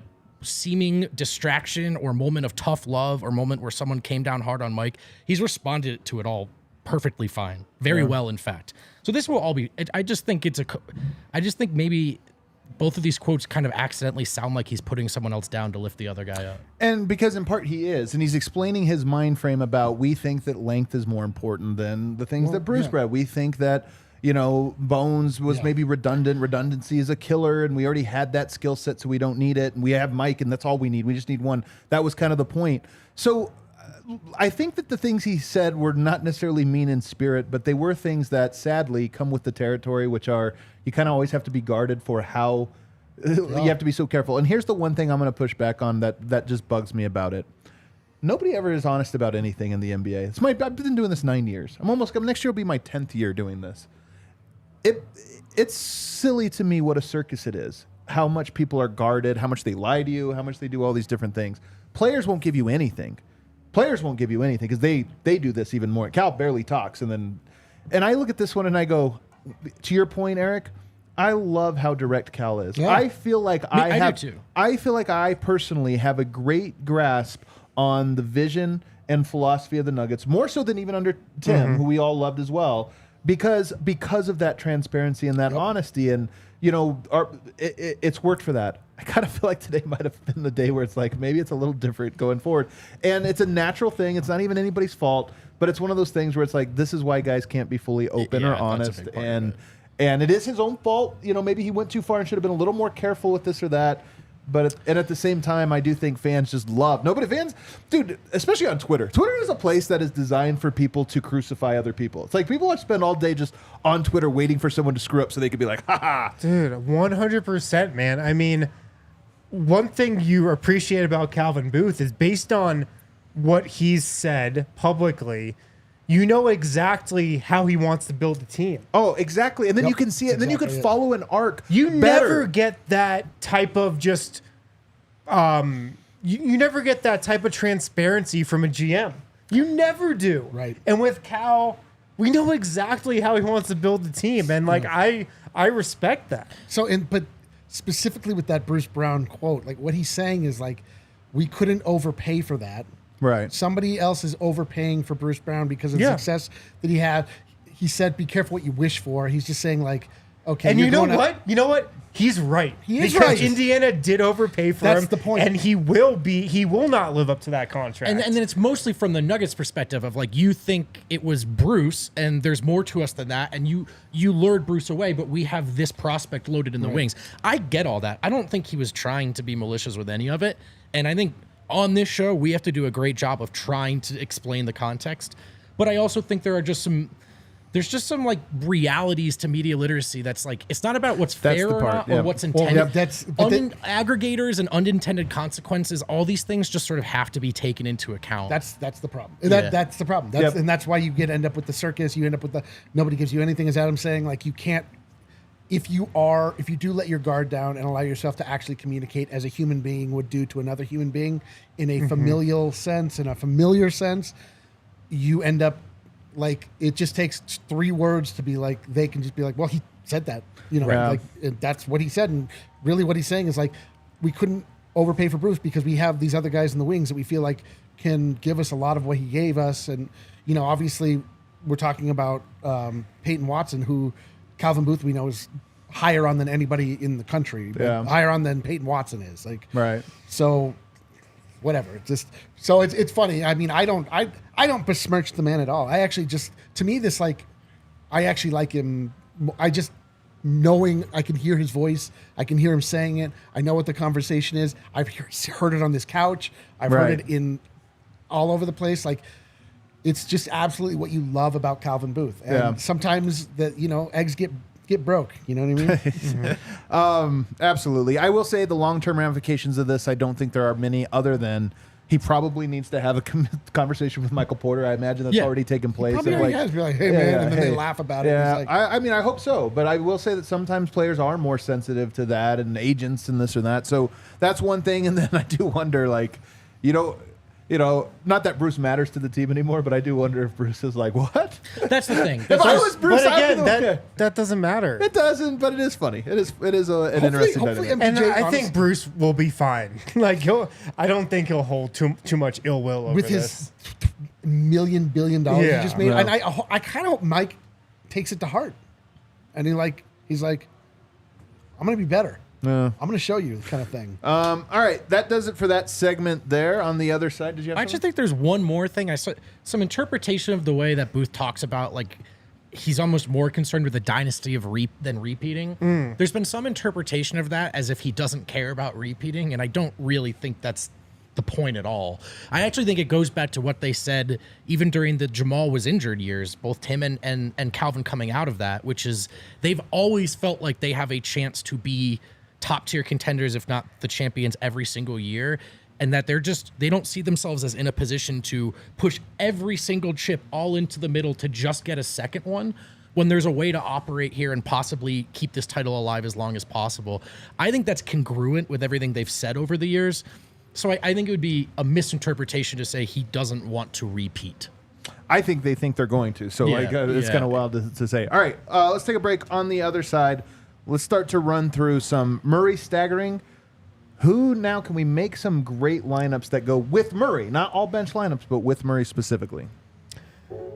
seeming distraction or moment of tough love or moment where someone came down hard on Mike, he's responded to it all perfectly fine. Very well, in fact. So this will all be, I just think maybe both of these quotes kind of accidentally sound like he's putting someone else down to lift the other guy up. And because in part he is, and he's explaining his mind frame about, we think that length is more important than the things that Bruce grabbed. We think that, Bones was maybe redundant. Redundancy is a killer, and we already had that skill set, so we don't need it. And we have Mike, and that's all we need. We just need one. That was kind of the point. So I think that the things he said were not necessarily mean in spirit, but they were things that sadly come with the territory, which are, you kind of always have to be guarded for how you have to be so careful. And here's the one thing I'm going to push back on that just bugs me about it. Nobody ever is honest about anything in the NBA. I've been doing this 9 years. Next year will be my 10th year doing this. It's silly to me what a circus it is. How much people are guarded, how much they lie to you, how much they do all these different things. Players won't give you anything. Because they do this even more. Cal barely talks, and I look at this one and I go, to your point, Eric, I love how direct Cal is. Yeah. I feel like I do too. I feel like I personally have a great grasp on the vision and philosophy of the Nuggets, more so than even under Tim, who we all loved as well, because of that transparency and that honesty, and it's worked for that. I kind of feel like today might have been the day where it's like, maybe it's a little different going forward. And it's a natural thing. It's not even anybody's fault, but it's one of those things where it's like, this is why guys can't be fully open or honest. And it is his own fault. Maybe he went too far and should have been a little more careful with this or that. But at the same time, I do think fans just love. Dude, especially on Twitter. Twitter is a place that is designed for people to crucify other people. It's like people spend all day just on Twitter waiting for someone to screw up so they could be like, ha ha. Dude, 100%, man. I mean, one thing you appreciate about Calvin Booth is based on what he's said publicly, you know exactly how he wants to build the team. Oh, exactly. And then you can see it, and then you can follow an arc. You never get that type of just you never get that type of transparency from a GM. You never do. Right. And with Cal, we know exactly how he wants to build the team. And I respect that. But specifically with that Bruce Brown quote, what he's saying is we couldn't overpay for that. Right. Somebody else is overpaying for Bruce Brown because of the success that he had. He said, be careful what you wish for. He's just saying okay. And you know what? You know what? He's right. He is right. Indiana did overpay for him. That's the point. And he will not live up to that contract. And then it's mostly from the Nuggets perspective of you think it was Bruce and there's more to us than that. And you lured Bruce away, but we have this prospect loaded in the wings. I get all that. I don't think he was trying to be malicious with any of it. And I think on this show, we have to do a great job of trying to explain the context. But I also think there's just some realities to media literacy that's it's not about what's fair or not or what's intended. Aggregators and unintended consequences, all these things just sort of have to be taken into account. That's the problem. That's the problem. And that's why you end up with the circus. You end up with nobody gives you anything, as Adam's saying. You can't, if you do let your guard down and allow yourself to actually communicate as a human being would do to another human being in a familial sense, in a familiar sense, you end up it just takes 3 words to be they can just be well, he said that, that's what he said. And really what he's saying is we couldn't overpay for Bruce because we have these other guys in the wings that we feel can give us a lot of what he gave us. And, obviously we're talking about Peyton Watson, who Calvin Booth, we know, is higher on than anybody in the country, higher on than Peyton Watson is. Right. So whatever. It's funny. I mean, I don't besmirch the man at all. I actually to me, this I actually like him. I just knowing I can hear his voice. I can hear him saying it. I know what the conversation is. I've heard it on this couch. I've heard it in all over the place. Like, it's just absolutely what you love about Calvin Booth. And sometimes eggs get broke. You know what I mean? Absolutely. I will say the long-term ramifications of this, I don't think there are many, other than he probably needs to have a conversation with Michael Porter. I imagine that's already taken place. Probably already has. Be like, hey, man, and then they laugh about it. Yeah, Like, I mean, I hope so. But I will say that sometimes players are more sensitive to that, and agents and this or that. So that's one thing. And then I do wonder, like, not that Bruce matters to the team anymore, but I do wonder if Bruce is like, what? That's the thing. If I was Bruce, but again, okay. that doesn't matter. It doesn't, but it is funny. It is an interesting hopefully dynamic. And MPJ, I think Bruce will be fine. Like I don't think he'll hold too much ill will over with this. his $1 billion he just made. Yeah. And I kind of hope Mike takes it to heart. And he's like, I'm going to be better. I'm going to show you, kind of thing. All right, that does it for that segment there. On the other side, did you have I something? actually think there's one more thing. I saw some interpretation of the way that Booth talks about, like, he's almost more concerned with the dynasty of than repeating. There's been some interpretation of that as if he doesn't care about repeating, and I don't really think that's the point at all. I actually think it goes back to what they said even during the Jamal was injured years, both Tim and Calvin coming out of that, which is they've always felt like they have a chance to be top tier contenders, if not the champions, every single year, and that they don't see themselves as in a position to push every single chip all into the middle to just get a second one when there's a way to operate here and possibly keep this title alive as long as possible. I think that's congruent with everything they've said over the years. So I think it would be a misinterpretation to say he doesn't want to repeat. I think they think they're going to. So it's kind of wild to say. All right, let's take a break. On the other side, let's start to run through some Murray staggering. Who now can we make some great lineups that go with Murray? Not all bench lineups, but with Murray specifically.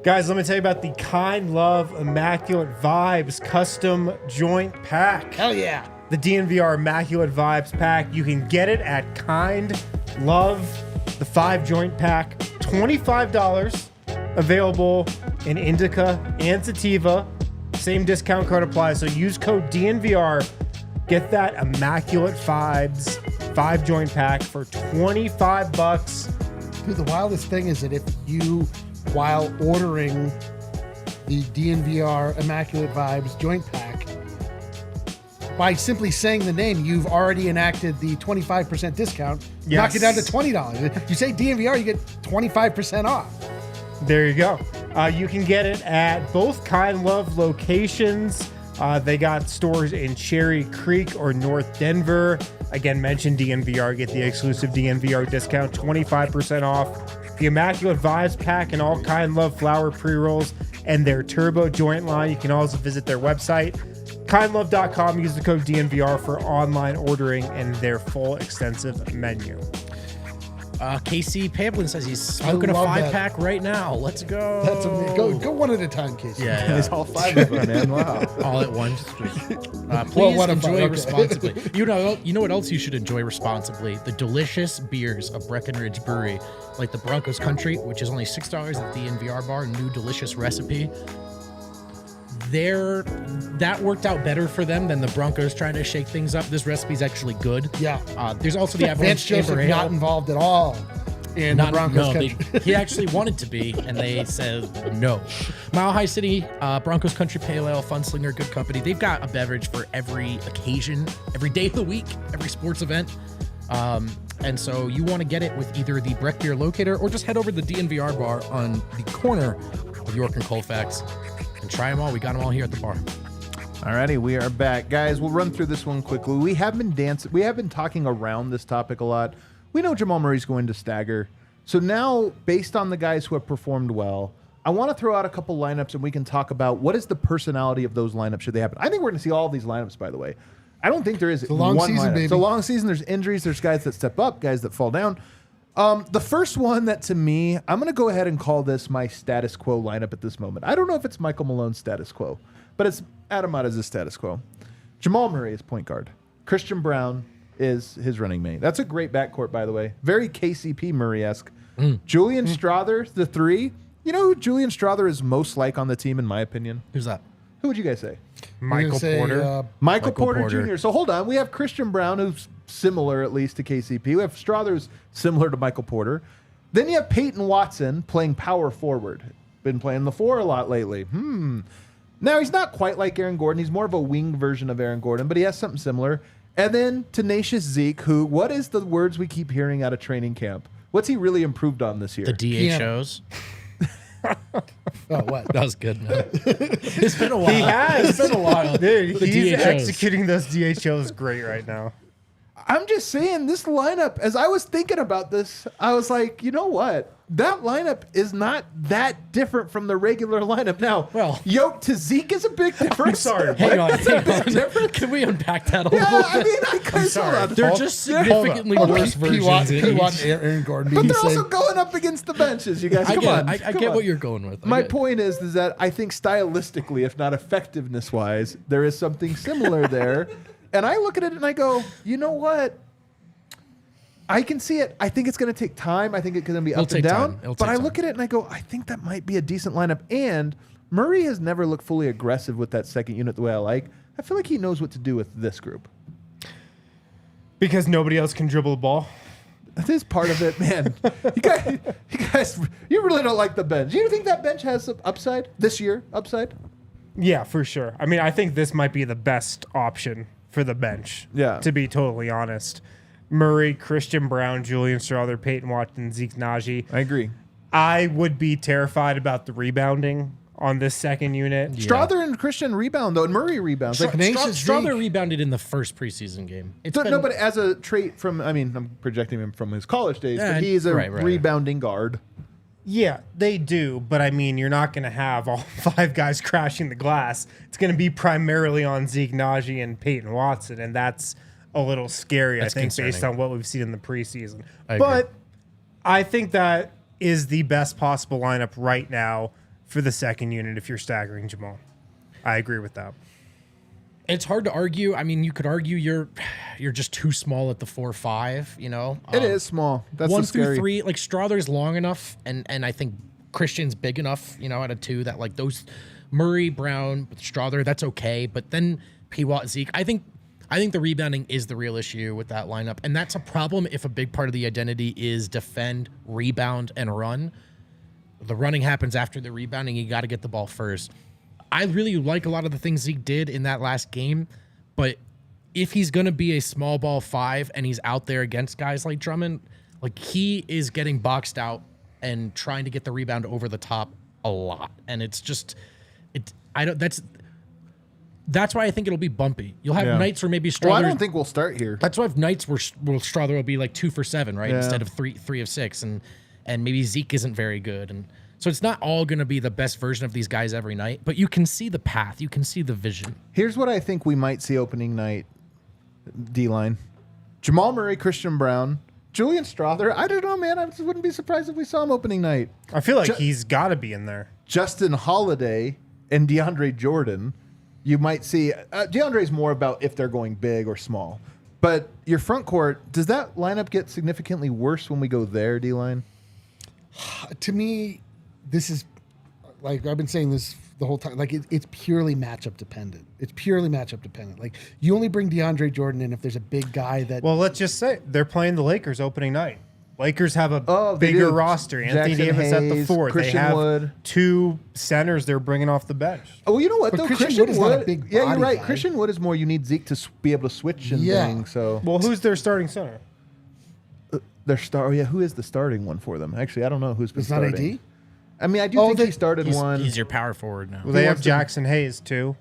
Guys, let me tell you about the Kind Love Immaculate Vibes custom joint pack. Hell yeah. The DNVR Immaculate Vibes pack. You can get it at Kind Love, the 5 joint pack, $25. Available in Indica and Sativa. Same discount code applies. So use code DNVR. Get that Immaculate Vibes 5 joint pack for $25. Dude, the wildest thing is that if you, while ordering the DNVR Immaculate Vibes joint pack, by simply saying the name, you've already enacted the 25% discount. Knock it down to $20. You say DNVR, you get 25% off. There you go. You can get it at both Kind Love locations. They got stores in Cherry Creek or North Denver. Again, mention DNVR. Get the exclusive DNVR discount, 25% off. The Immaculate Vibes pack and all Kind Love flower pre-rolls and their turbo joint line. You can also visit their website, kindlove.com. Use the code DNVR for online ordering and their full extensive menu. Casey Pamplin says he's smoking a 5-pack right now. Let's go. That's amazing. Go one at a time, Casey. Yeah. It's all 5 of them, man. Wow. All at once. Please one of enjoy them, okay. responsibly. You know what else you should enjoy responsibly? The delicious beers of Breckenridge Brewery, like the Broncos Country, which is only $6 at the DNVR bar. New delicious recipe. That worked out better for them than the Broncos trying to shake things up. This recipe's actually good. Yeah. There's also the Vance Avalanche Joseph Amber Ale. not involved at all in the Broncos country. He actually wanted to be, and they said no. Mile High City, Broncos Country Pale Ale, Funslinger, good company. They've got a beverage for every occasion, every day of the week, every sports event. And so you want to get it with either the Breck Beer Locator or just head over to the DNVR bar on the corner of York and Colfax and try them all. We got them all here at the bar. Alrighty, we are back. Guys, we'll run through this one quickly. We have been talking around this topic a lot. We know Jamal Murray's going to stagger. So now, based on the guys who have performed well, I want to throw out a couple lineups and we can talk about what is the personality of those lineups should they happen. I think we're going to see all of these lineups, by the way. I don't think there is a long one season, lineup. baby. It's a long season. There's injuries. There's guys that step up, guys that fall down. The first one that to me, I'm going to go ahead and call this my status quo lineup at this moment. I don't know if it's Michael Malone's status quo, but it's Adam Matta's status quo. Jamal Murray is point guard. Christian Brown is his running mate. That's a great backcourt, by the way. Very KCP Murray-esque. Julian Strawther, the 3. You know who Julian Strawther is most like on the team, in my opinion? Who's that? Who would you guys say? Michael Porter. Michael Porter Jr. So hold on. We have Christian Brown, who's similar at least to KCP. We have Strawther, who's similar to Michael Porter. Then you have Peyton Watson playing power forward. Been playing the 4 a lot lately. Now, he's not quite like Aaron Gordon. He's more of a wing version of Aaron Gordon, but he has something similar. And then tenacious Zeke, who, what is the words we keep hearing out of training camp? What's he really improved on this year? The DHOs. Oh, what? That was good, man. It's been a while. He has. It's been a while. Dude, The he's DHOs. executing those DHOs great right now. I'm just saying, this lineup, as I was thinking about this, I was like, you know what? That lineup is not that different from the regular lineup. Now, Well- Yoke to Zeke is a big difference. I'm sorry. Hang on. difference. Can we unpack that a Yeah, little I bit? mean, I guys, hold on. They're Hold- just hold on. significantly Hold on. worse P. Watt, versions. P. in Watt, each. Aaron Gordon. But He's they're also saying- going up against the benches, you guys. I Come get on. it. I Come get on. what you're going with. My point is that I think stylistically, if not effectiveness-wise, there is something similar there. And I look at it and I go, you know what? I can see it. I think it's going to take time. I think it's going to be It'll up and take down. time. It'll But take I time. look at it and I go, I think that might be a decent lineup. And Murray has never looked fully aggressive with that second unit the way I like. I feel like he knows what to do with this group. Because nobody else can dribble the ball. That is part of it, man. you guys, you really don't like the bench. Do you think that bench has some upside this year? Upside? Yeah, for sure. I mean, I think this might be the best option for the bench. Yeah. To be totally honest. Murray, Christian Brown, Julian Strawther, Peyton Watson, Zeke Nnaji. I agree. I would be terrified about the rebounding on this second unit. Strawther and Christian rebound, though, and Murray rebounds. Like, Strawther rebounded in the first preseason game. no, but as a trait from, I mean, I'm projecting him from his college days, Yeah, but he's a right. rebounding guard. Yeah, they do, but I mean, you're not going to have all 5 guys crashing the glass. It's going to be primarily on Zeke Nnaji and Peyton Watson, and that's a little scary, That's I think, based concerning. on what we've seen in the preseason. I agree. But I think that is the best possible lineup right now for the second unit if you're staggering Jamal. I agree with that. It's hard to argue. I mean, you could argue you're just too small at the 4-5. You know, It is small. That's 1 the scary. through 3. Like Strawther's long enough, and I think Christian's big enough. You know, at a 2 that like those Murray, Brown, Strawther, that's okay. But then P. Watt, Zeke, I think the rebounding is the real issue with that lineup, and that's a problem if a big part of the identity is defend, rebound, and run. The running happens after the rebounding. You got to get the ball first. I really like a lot of the things Zeke did in that last game, but if he's going to be a small ball 5 and he's out there against guys like Drummond, like he is getting boxed out and trying to get the rebound over the top a lot, and it's just that's why I think it'll be bumpy. You'll have nights where maybe Strawther. Well, I don't think we'll start here. That's why I have nights where Strawther will be like 2 for 7, right, Yeah. instead of 3 of 6, and maybe Zeke isn't very good, and so it's not all going to be the best version of these guys every night. But you can see the path, you can see the vision. Here's what I think we might see opening night. D-line. Jamal Murray, Christian Brown, Julian Strawther. I don't know, man. I just wouldn't be surprised if we saw him opening night. I feel like he's got to be in there. Justin Holiday and DeAndre Jordan. You might see DeAndre's more about if they're going big or small. But your front court, does that lineup get significantly worse when we go there, D-line? To me, this is like I've been saying this the whole time. Like it's purely matchup dependent. It's purely matchup dependent. Like you only bring DeAndre Jordan in if there's a big guy that. Well, let's just say they're playing the Lakers opening night. Lakers have a they bigger do. roster. Anthony Jackson Davis at the Hayes, 4. Christian they have Wood. 2 centers they're bringing off the bench. Oh, you know what, But though? Christian Christian Wood is not a Wood. big Yeah, you're body right. guy. Christian Wood is more you need Zeke to be able to switch and Yeah. things. So Well, who's their starting center? their star. Oh, yeah, who is the starting one for them? Actually, I don't know who's been it's not starting. AD. I mean, I do think he started one. He's your power forward now. Well, they have wants to- Jackson Hayes too.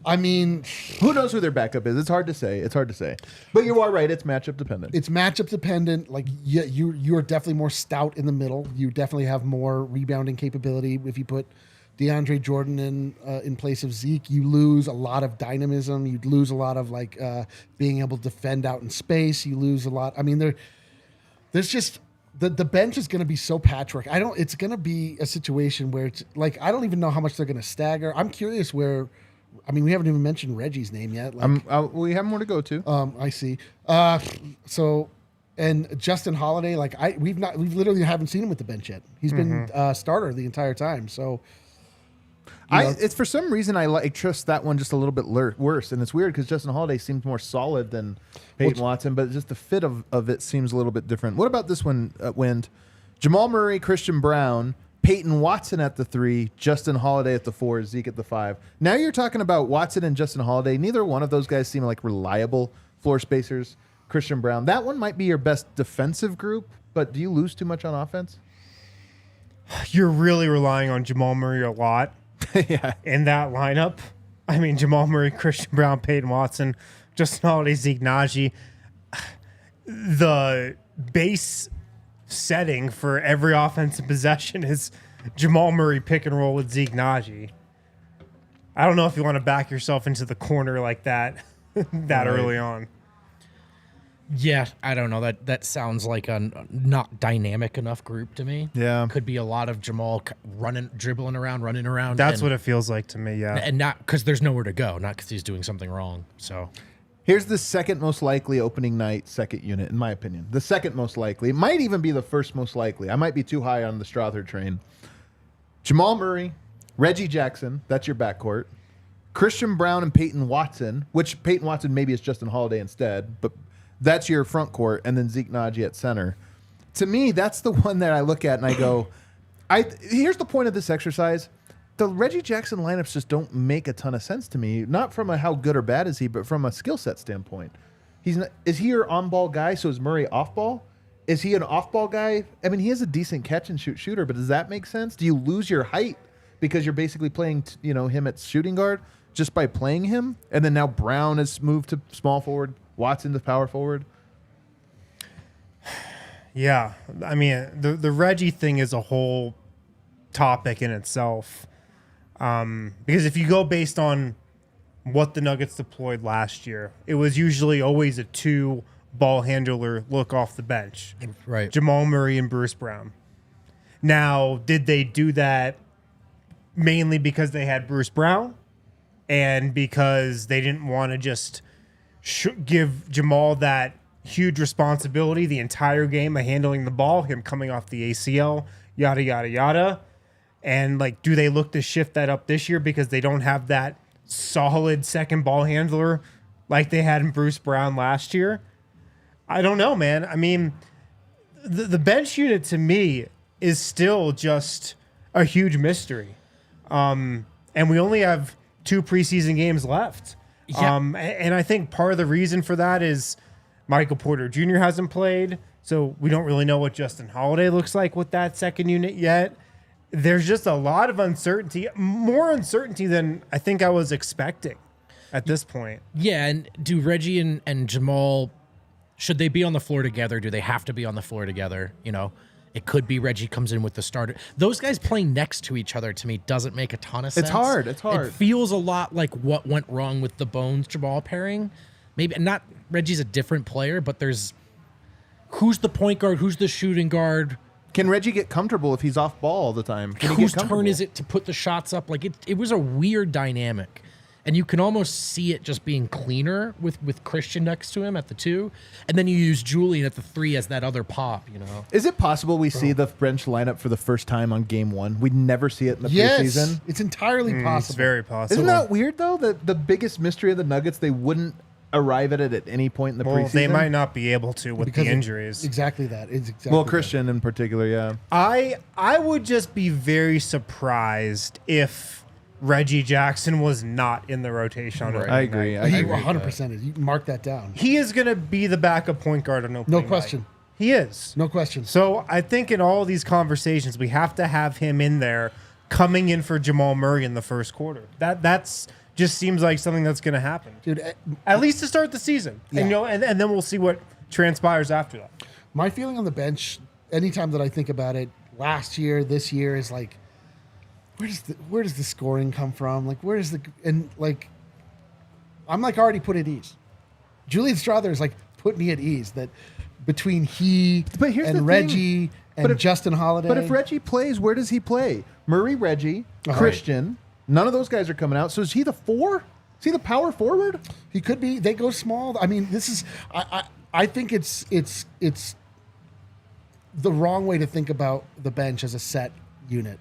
I mean, Who knows who their backup is? It's hard to say. It's hard to say. But you are right. It's matchup dependent. it's matchup dependent. Like you are definitely more stout in the middle. You definitely have more rebounding capability. If you put DeAndre Jordan in place of Zeke, you lose a lot of dynamism. You lose a lot of like being able to defend out in space. You lose a lot. I mean, there's just the bench is going to be so patchwork. It's going to be a situation where it's like I don't even know how much they're going to stagger. I'm curious where. I mean, we haven't even mentioned Reggie's name yet. Like, we have more to go to. I see. So, And Justin Holiday, like we've literally haven't seen him with the bench yet. He's been starter the entire time. So it's for some reason I trust that one just a little bit worse, and it's weird because Justin Holiday seems more solid than Peyton Watson, but just the fit of it seems a little bit different. What about this one, Wind? Jamal Murray, Christian Brown, Peyton Watson at the 3, Justin Holiday at the 4, Zeke at the 5. Now you're talking about Watson and Justin Holiday. Neither one of those guys seem like reliable floor spacers. Christian Brown, that one might be your best defensive group, but do you lose too much on offense? You're really relying on Jamal Murray a lot in that lineup. I mean, Jamal Murray, Christian Brown, Peyton Watson, Justin Holiday, Zeke Nnaji. The base setting for every offensive possession is Jamal Murray pick and roll with Zeke Nnaji. I don't know if you want to back yourself into the corner like that early on. Yeah, I don't know. That sounds like a not dynamic enough group to me. Yeah. Could be a lot of Jamal running around. That's what it feels like to me, yeah. And not because there's nowhere to go, not because he's doing something wrong. So here's the second most likely opening night second unit, in my opinion. The second most likely. It might even be the first most likely. I might be too high on the Strawther train. Jamal Murray, Reggie Jackson, that's your backcourt. Christian Brown and Peyton Watson, which Peyton Watson maybe is Justin Holiday instead, but that's your front court, and then Zeke Nnaji at center. To me, that's the one that I look at and I go, here's the point of this exercise. The Reggie Jackson lineups just don't make a ton of sense to me, not from a how good or bad is he, but from a skill set standpoint. Is he your on-ball guy, so is Murray off-ball? Is he an off-ball guy? I mean, he is a decent catch-and-shoot shooter, but does that make sense? Do you lose your height because you're basically playing him at shooting guard just by playing him? And then now Brown has moved to small forward, Watson to power forward. Yeah, I mean, the Reggie thing is a whole topic in itself. Because if you go based on what the Nuggets deployed last year, it was usually always a 2 ball handler look off the bench. right. Jamal Murray and Bruce Brown. Now, did they do that mainly because they had Bruce Brown and because they didn't want to just give Jamal that huge responsibility the entire game of handling the ball, him coming off the ACL, yada, yada, yada? And, do they look to shift that up this year because they don't have that solid second ball handler like they had in Bruce Brown last year? I don't know, man. I mean, the bench unit to me is still just a huge mystery. And we only have 2 preseason games left. Yeah. And I think part of the reason for that is Michael Porter Jr. hasn't played, so we don't really know what Justin Holiday looks like with that second unit yet. There's just a lot of uncertainty, more uncertainty than I think I was expecting at this point. Yeah, and do Reggie and Jamal, should they be on the floor together? Do they have to be on the floor together? It could be Reggie comes in with the starter. Those guys playing next to each other, to me, doesn't make a ton of sense. It's hard. It feels a lot like what went wrong with the Bones-Jamal pairing. Maybe not Reggie's a different player, but there's who's the point guard, who's the shooting guard. Can Reggie get comfortable if he's off ball all the time? Whose turn is it to put the shots up? It was a weird dynamic. And you can almost see it just being cleaner with Christian next to him at the 2. And then you use Julian at the 3 as that other pop, Is it possible we see the bench lineup for the first time on game 1? We never see it in the preseason. It's entirely possible. It's very possible. Isn't that weird, though? That the biggest mystery of the Nuggets, they wouldn't arrive at it at any point in the preseason? They might not be able to with the injuries. Exactly that. It's exactly well, Christian in particular, yeah. I would just be very surprised if Reggie Jackson was not in the rotation. Right. I agree. He 100% is. You can mark that down. He is going to be the backup point guard on opening No question. night. He is. No question. So I think in all these conversations, we have to have him in there coming in for Jamal Murray in the first quarter. That's just seems like something that's going to happen. Dude, at least to start the season. Yeah. And then we'll see what transpires after that. My feeling on the bench, anytime that I think about it, last year, this year, is like, where does the scoring come from? I'm already put at ease. Julian Strawther is put me at ease that between and Reggie and Justin Holiday. But if Reggie plays, where does he play? Murray, Reggie, Christian. None of those guys are coming out. So is he the 4? See the power forward? He could be. They go small. I mean, this is. I think it's the wrong way to think about the bench as a set unit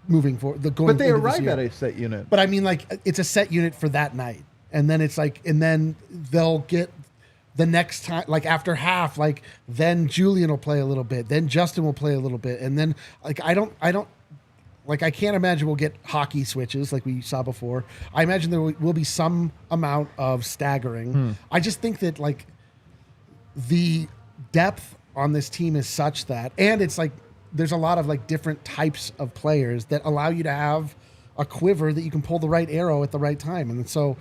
moving forward. But they arrive at a set unit. But I mean, like, it's a set unit for that night, and then it's like, and then they'll get the next time, like after half, like then Julian will play a little bit, then Justin will play a little bit, and then like I don't. Like, I can't imagine we'll get hockey switches like we saw before. I imagine there will be some amount of staggering. I just think that, like, the depth on this team is such that, and it's like there's a lot of, like, different types of players that allow you to have a quiver that you can pull the right arrow at the right time. And so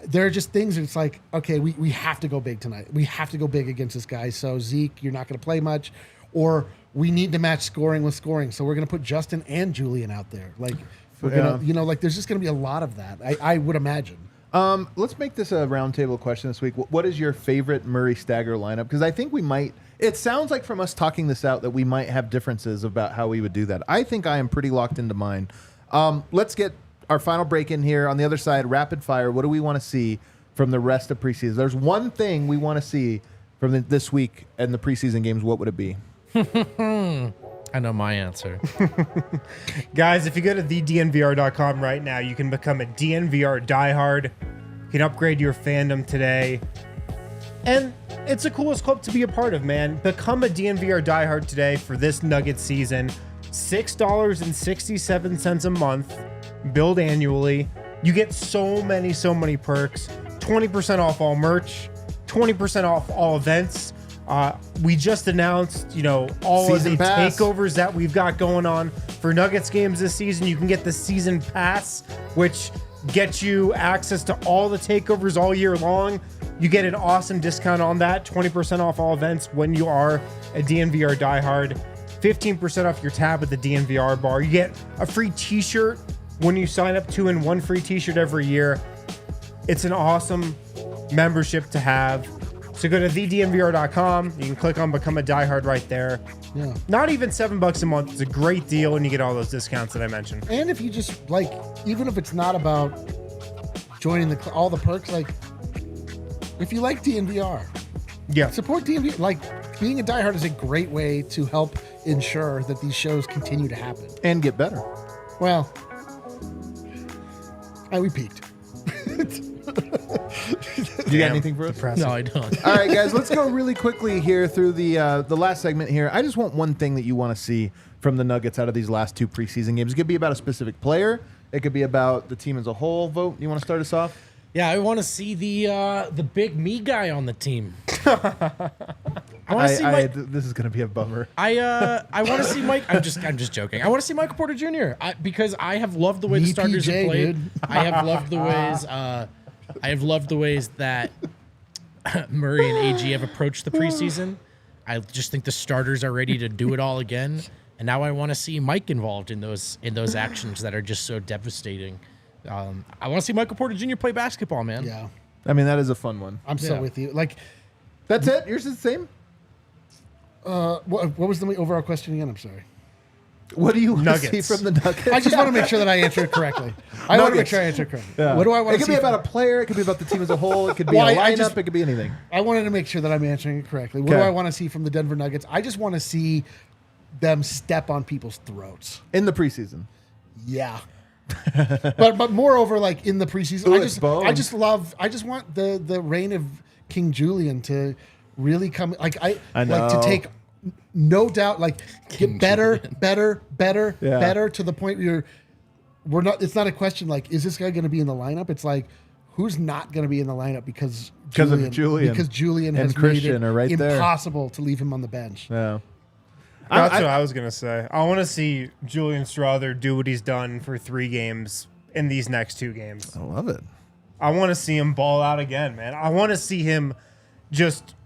there are just things that it's like, okay, we have to go big tonight. We have to go big against this guy. So, Zeke, you're not going to play much. Or we need to match scoring with scoring, so we're going to put Justin and Julian out there. Like, we're going to, like, there's just going to be a lot of that, I would imagine. Let's make this a roundtable question this week. What is your favorite Murray stagger lineup? Because I think we might. It sounds like from us talking this out that we might have differences about how we would do that. I think I am pretty locked into mine. Let's get our final break in here. On the other side, rapid fire. What do we want to see from the rest of preseason? There's one thing we want to see from this week and the preseason games. What would it be? I know my answer. Guys, if you go to thednvr.com right now, you can become a DNVR diehard. You can upgrade your fandom today. And it's the coolest club to be a part of, man. Become a DNVR diehard today for this Nuggets season. $6.67 a month, billed annually. You get so many perks. 20% off all merch, 20% off all events. We just announced, all season of the pass. takeovers that we've got going on for Nuggets games this season. You can get the season pass, which gets you access to all the takeovers all year long. You get an awesome discount on that, 20% off all events when you are a DNVR diehard, 15% off your tab at the DNVR bar. You get a free t-shirt when you sign up, 2 and 1 free t-shirt every year. It's an awesome membership to have. So go to thednvr.com. You can click on Become a Diehard right there. Yeah. Not even $7 a month. It's a great deal, and you get all those discounts that I mentioned. And if you just, like, even if it's not about joining all the perks, like, if you like DNVR, support DNVR. Like, being a diehard is a great way to help ensure that these shows continue to happen. And get better. Well, we peaked. Do you got anything for us? No, I don't. All right, guys, let's go really quickly here through the last segment here. I just want one thing that you want to see from the Nuggets out of these last 2 preseason games. It could be about a specific player. It could be about the team as a whole. Vote. You want to start us off? Yeah, I want to see the big me guy on the team. I want to see Mike. This is going to be a bummer. I want to see Mike. I'm just joking. I want to see Michael Porter Jr. Because I have loved the way the Me starters PJ, have played. dude. I have loved the ways. I have loved the ways that Murray and AG have approached the preseason. I just think the starters are ready to do it all again. And now I want to see Mike involved in those actions that are just so devastating. I want to see Michael Porter Jr. play basketball, man. Yeah. I mean, that is a fun one. I'm so with you. Like, That's it? Yours is the same? what was the overall question again? I'm sorry. What do you want to see Nuggets. from the Nuggets? I just want to make sure that I answer it correctly. I want to make sure I answer it correctly. Yeah. What do I want It to could see? be about a player. It could be about the team as a whole. It could be Well, a I lineup. just- It could be anything. I wanted to make sure that I'm answering it correctly. What Okay. do I want to see from the Denver Nuggets? I just want to see them step on people's throats. In the preseason. Yeah. but moreover, like in the preseason, Ooh, I it's Bo. just want the reign of King Julian to really come. Like I like know. to take no doubt, like King get better, Julian. better, Yeah. better to the point where we're not. It's not a question like, is this guy going to be in the lineup? It's like, who's not going to be in the lineup because of Julian. because Julian And has Christian made it are right there. impossible to leave him on the bench. Yeah. That's what I was going to say. I want to see Julian Strawther do what he's done for 3 games in these next 2 games. I love it. I want to see him ball out again, man. I want to see him just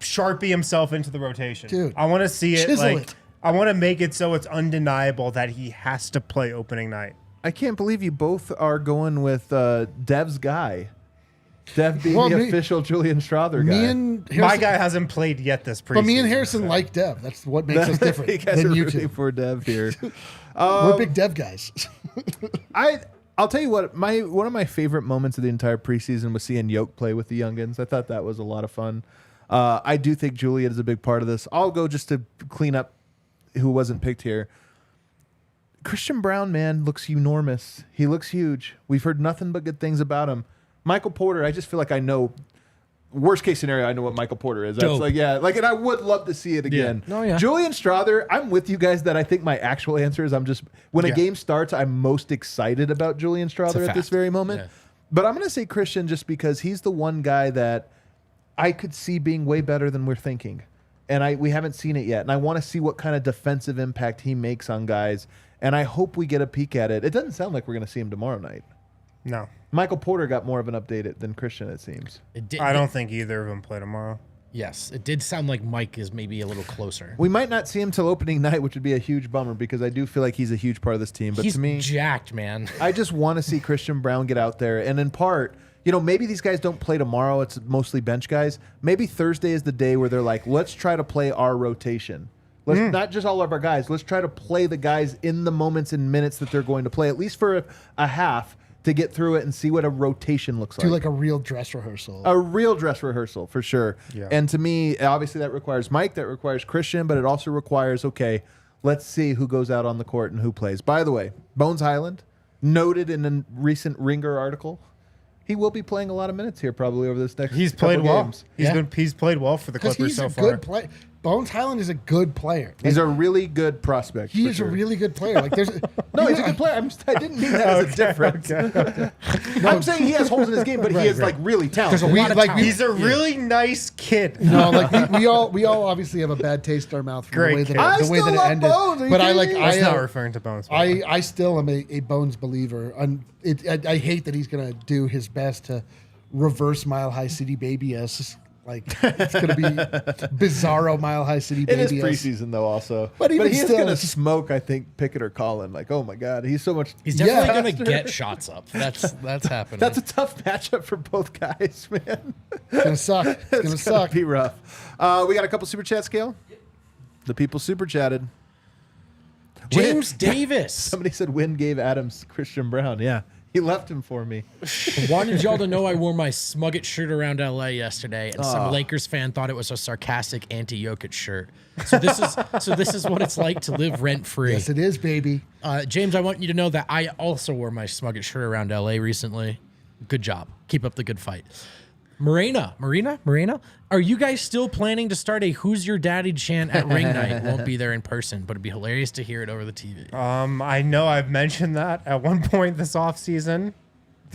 Sharpie himself into the rotation. Dude, I want to see it chisel like it. I want to make it so it's undeniable that he has to play opening night. I can't believe you both are going with Dev's guy. Dev being Well, the me- official Julian Strawther guy. Me and My Harrison, guy hasn't played yet this preseason. but me and Harrison like Dev. That's what makes us different you guys are than you rooting two. for Dev here. We're big Dev guys. I I'll tell you what, one of my favorite moments of the entire preseason was seeing Yoke play with the youngins. I thought that was a lot of fun. I do think Julian is a big part of this. I'll go just to clean up who wasn't picked here. Christian Brown, man, looks enormous. He looks huge. We've heard nothing but good things about him. Michael Porter, I just feel like I know. Worst case scenario, I know what Michael Porter is. That's Dope. and I would love to see it again. Yeah. Oh, yeah. Julian Strawther, I'm with you guys that I think my actual answer is when a game starts, I'm most excited about Julian Strawther at this very moment. Yeah. But I'm going to say Christian just because he's the one guy that I could see being way better than we're thinking. And we haven't seen it yet. And I want to see what kind of defensive impact he makes on guys. And I hope we get a peek at it. It doesn't sound like we're going to see him tomorrow night. No. Michael Porter got more of an update than Christian, it seems. I don't think either of them play tomorrow. Yes, it did sound like Mike is maybe a little closer. We might not see him till opening night, which would be a huge bummer because I do feel like he's a huge part of this team. But He's to me, jacked, man. I just want to see Christian Brown get out there. And in part, maybe these guys don't play tomorrow. It's mostly bench guys. Maybe Thursday is the day where they're like, let's try to play our rotation. Let's not just all of our guys. Let's try to play the guys in the moments and minutes that they're going to play, at least for a half, to get through it and see what a rotation looks like. Do like a real dress rehearsal. A real dress rehearsal, for sure. Yeah. And to me, obviously that requires Mike, that requires Christian, but it also requires, okay, let's see who goes out on the court and who plays. By the way, Bones Hyland, noted in a recent Ringer article, he will be playing a lot of minutes here probably over this next He's played couple well. games. He's played well for the Because Clippers he's so a far. good player. Bones Hyland is a good player. He's a really good prospect. He for is sure. a really good player. Like there's No, he's a good player. I didn't mean that as a difference. I'm saying he has holes in his game, but he is like really talented. He's a really nice kid. No, like we all obviously have a bad taste in our mouth from the way that it ended. Bones. Are you But I kidding like me? I was not I referring to Bones. I still am a Bones believer. I hate that he's gonna do his best to reverse Mile High City Baby us. Like it's gonna be bizarro Mile High City It Baby is us. preseason though, also. But even he is still, going to it's- smoke. I think Pickett or Colin. Like, oh my god, he's so much. He's definitely Yeah. going to get shots up. That's happening. That's a tough matchup for both guys, man. It's gonna suck. It's gonna It's suck. be rough. We got a couple super chats, Scale. The people super chatted. James Davis. Somebody said Wynn gave Adams Christian Brown. Yeah, he left him for me. Wanted y'all to know I wore my Smug It shirt around LA yesterday, and some Lakers fan thought it was a sarcastic anti-Jokic shirt. So this is what it's like to live rent free. Yes, it is, baby. James, I want you to know that I also wore my Smug It shirt around LA recently. Good job. Keep up the good fight. Marina, are you guys still planning to start a Who's Your Daddy chant at ring night? Won't be there in person, but it'd be hilarious to hear it over the TV. I know I've mentioned that at one point this offseason.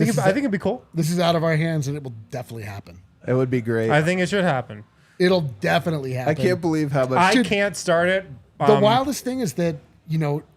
I think it'd be cool. This is out of our hands, and it will definitely happen. It would be great. I think it should happen. It'll definitely happen. I can't believe how much. I can't start it. The wildest thing is that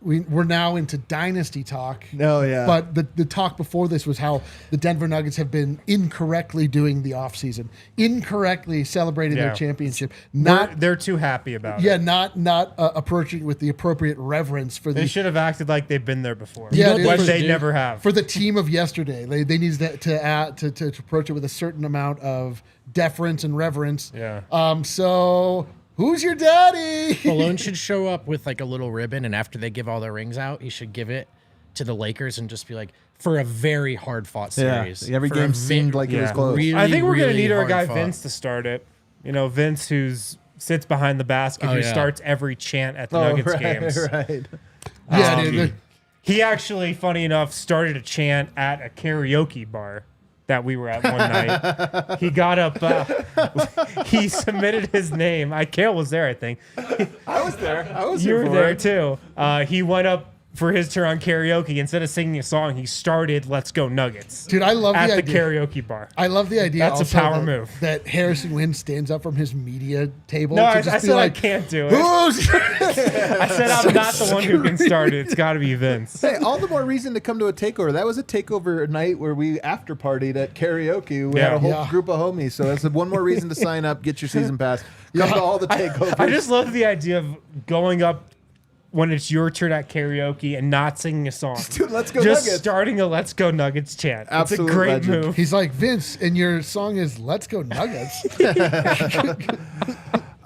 we're now into dynasty talk. Oh, yeah. But the talk before this was how the Denver Nuggets have been incorrectly doing the offseason, incorrectly celebrating their Yeah. championship. They're too happy about it. Not approaching with the appropriate reverence for They the should have acted like they've been there before. Yeah, You know it what is. they they should never have. for the team of yesterday. They need to approach it with a certain amount of deference and reverence. Yeah. So who's your daddy? Malone should show up with like a little ribbon, and after they give all their rings out, he should give it to the Lakers and just be like, for a very hard fought series. Every For game a seemed like it was Yeah. close. Really, I think we're going to really need our hard guy fought. Vince to start it. Vince sits behind the basket, Oh, who yeah. starts every chant at the Oh, Nuggets right, games. right. Yeah, dude. He actually, funny enough, started a chant at a karaoke bar that we were at one night. He got up, he submitted his name. Kale was there, I think. I was there. I was You here were for there it. too. He went up for his turn on karaoke. Instead of singing a song, he started "Let's Go Nuggets" Dude, I love at the the idea. karaoke bar. I love the idea. That's a also power that, move. That Harrison Wynn stands up from his media table. No, to I just be said like, I can't do it. Who's? I said I'm not the one who can start it. It's got to be Vince. Hey, all the more reason to come to a takeover. That was a takeover night where we after partied at karaoke. We had a whole Yeah. group of homies. So that's one more reason to sign up, get your season pass. Come to all the takeovers. I just love the idea of going up when it's your turn at karaoke and not singing a song. Dude, let's go Just Nuggets. starting a "Let's Go Nuggets" chant. Absolute it's a great legend. move. He's like, Vince, and your song is "Let's Go Nuggets."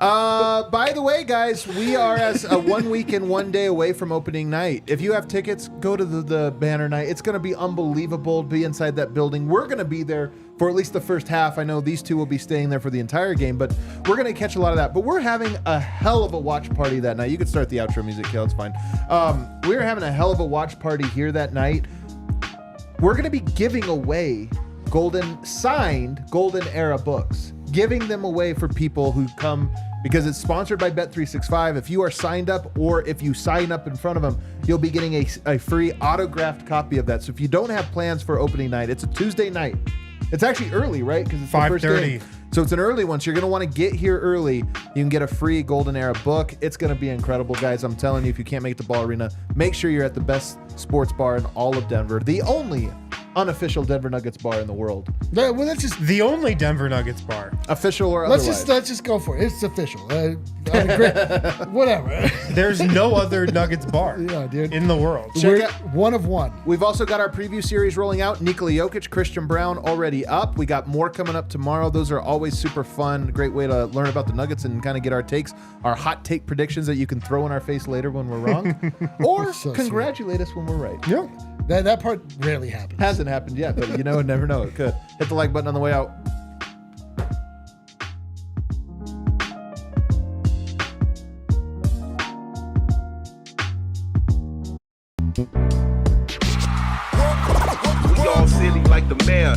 By the way, guys, we are as a 1 week and 1 day away from opening night. If you have tickets, go to the banner night. It's going to be unbelievable to be inside that building. We're going to be there for at least the first half. I know these two will be staying there for the entire game, but we're going to catch a lot of that. But we're having a hell of a watch party that night. You could start the outro music, Kale. It's fine. We're having a hell of a watch party here that night. We're going to be giving away signed Golden Era books, giving them away for people who come because it's sponsored by Bet365. If you are signed up or if you sign up in front of them, you'll be getting a free autographed copy of that. So if you don't have plans for opening night, it's a Tuesday night. It's actually early, right? Because it's the first game. So it's an early one. So you're going to want to get here early. You can get a free Golden Era book. It's going to be incredible, guys. I'm telling you, if you can't make it to Ball Arena, make sure you're at the best sports bar in all of Denver. The only unofficial Denver Nuggets bar in the world. Well, that's just The only Denver Nuggets bar. Official or let's otherwise. just go for it. It's official. I mean, great. Whatever. There's no other Nuggets bar Yeah, dude. in the world. We're out- one of one. We've also got our preview series rolling out. Nikola Jokic, Christian Brown already up. We got more coming up tomorrow. Those are always super fun. Great way to learn about the Nuggets and kind of get our takes, our hot take predictions that you can throw in our face later when we're wrong. Or So congratulate us when we're right. Yep. That part rarely happens. Hasn't happened yet, but you know, never know. It could. Hit the like button on the way out. We all silly like the mayor.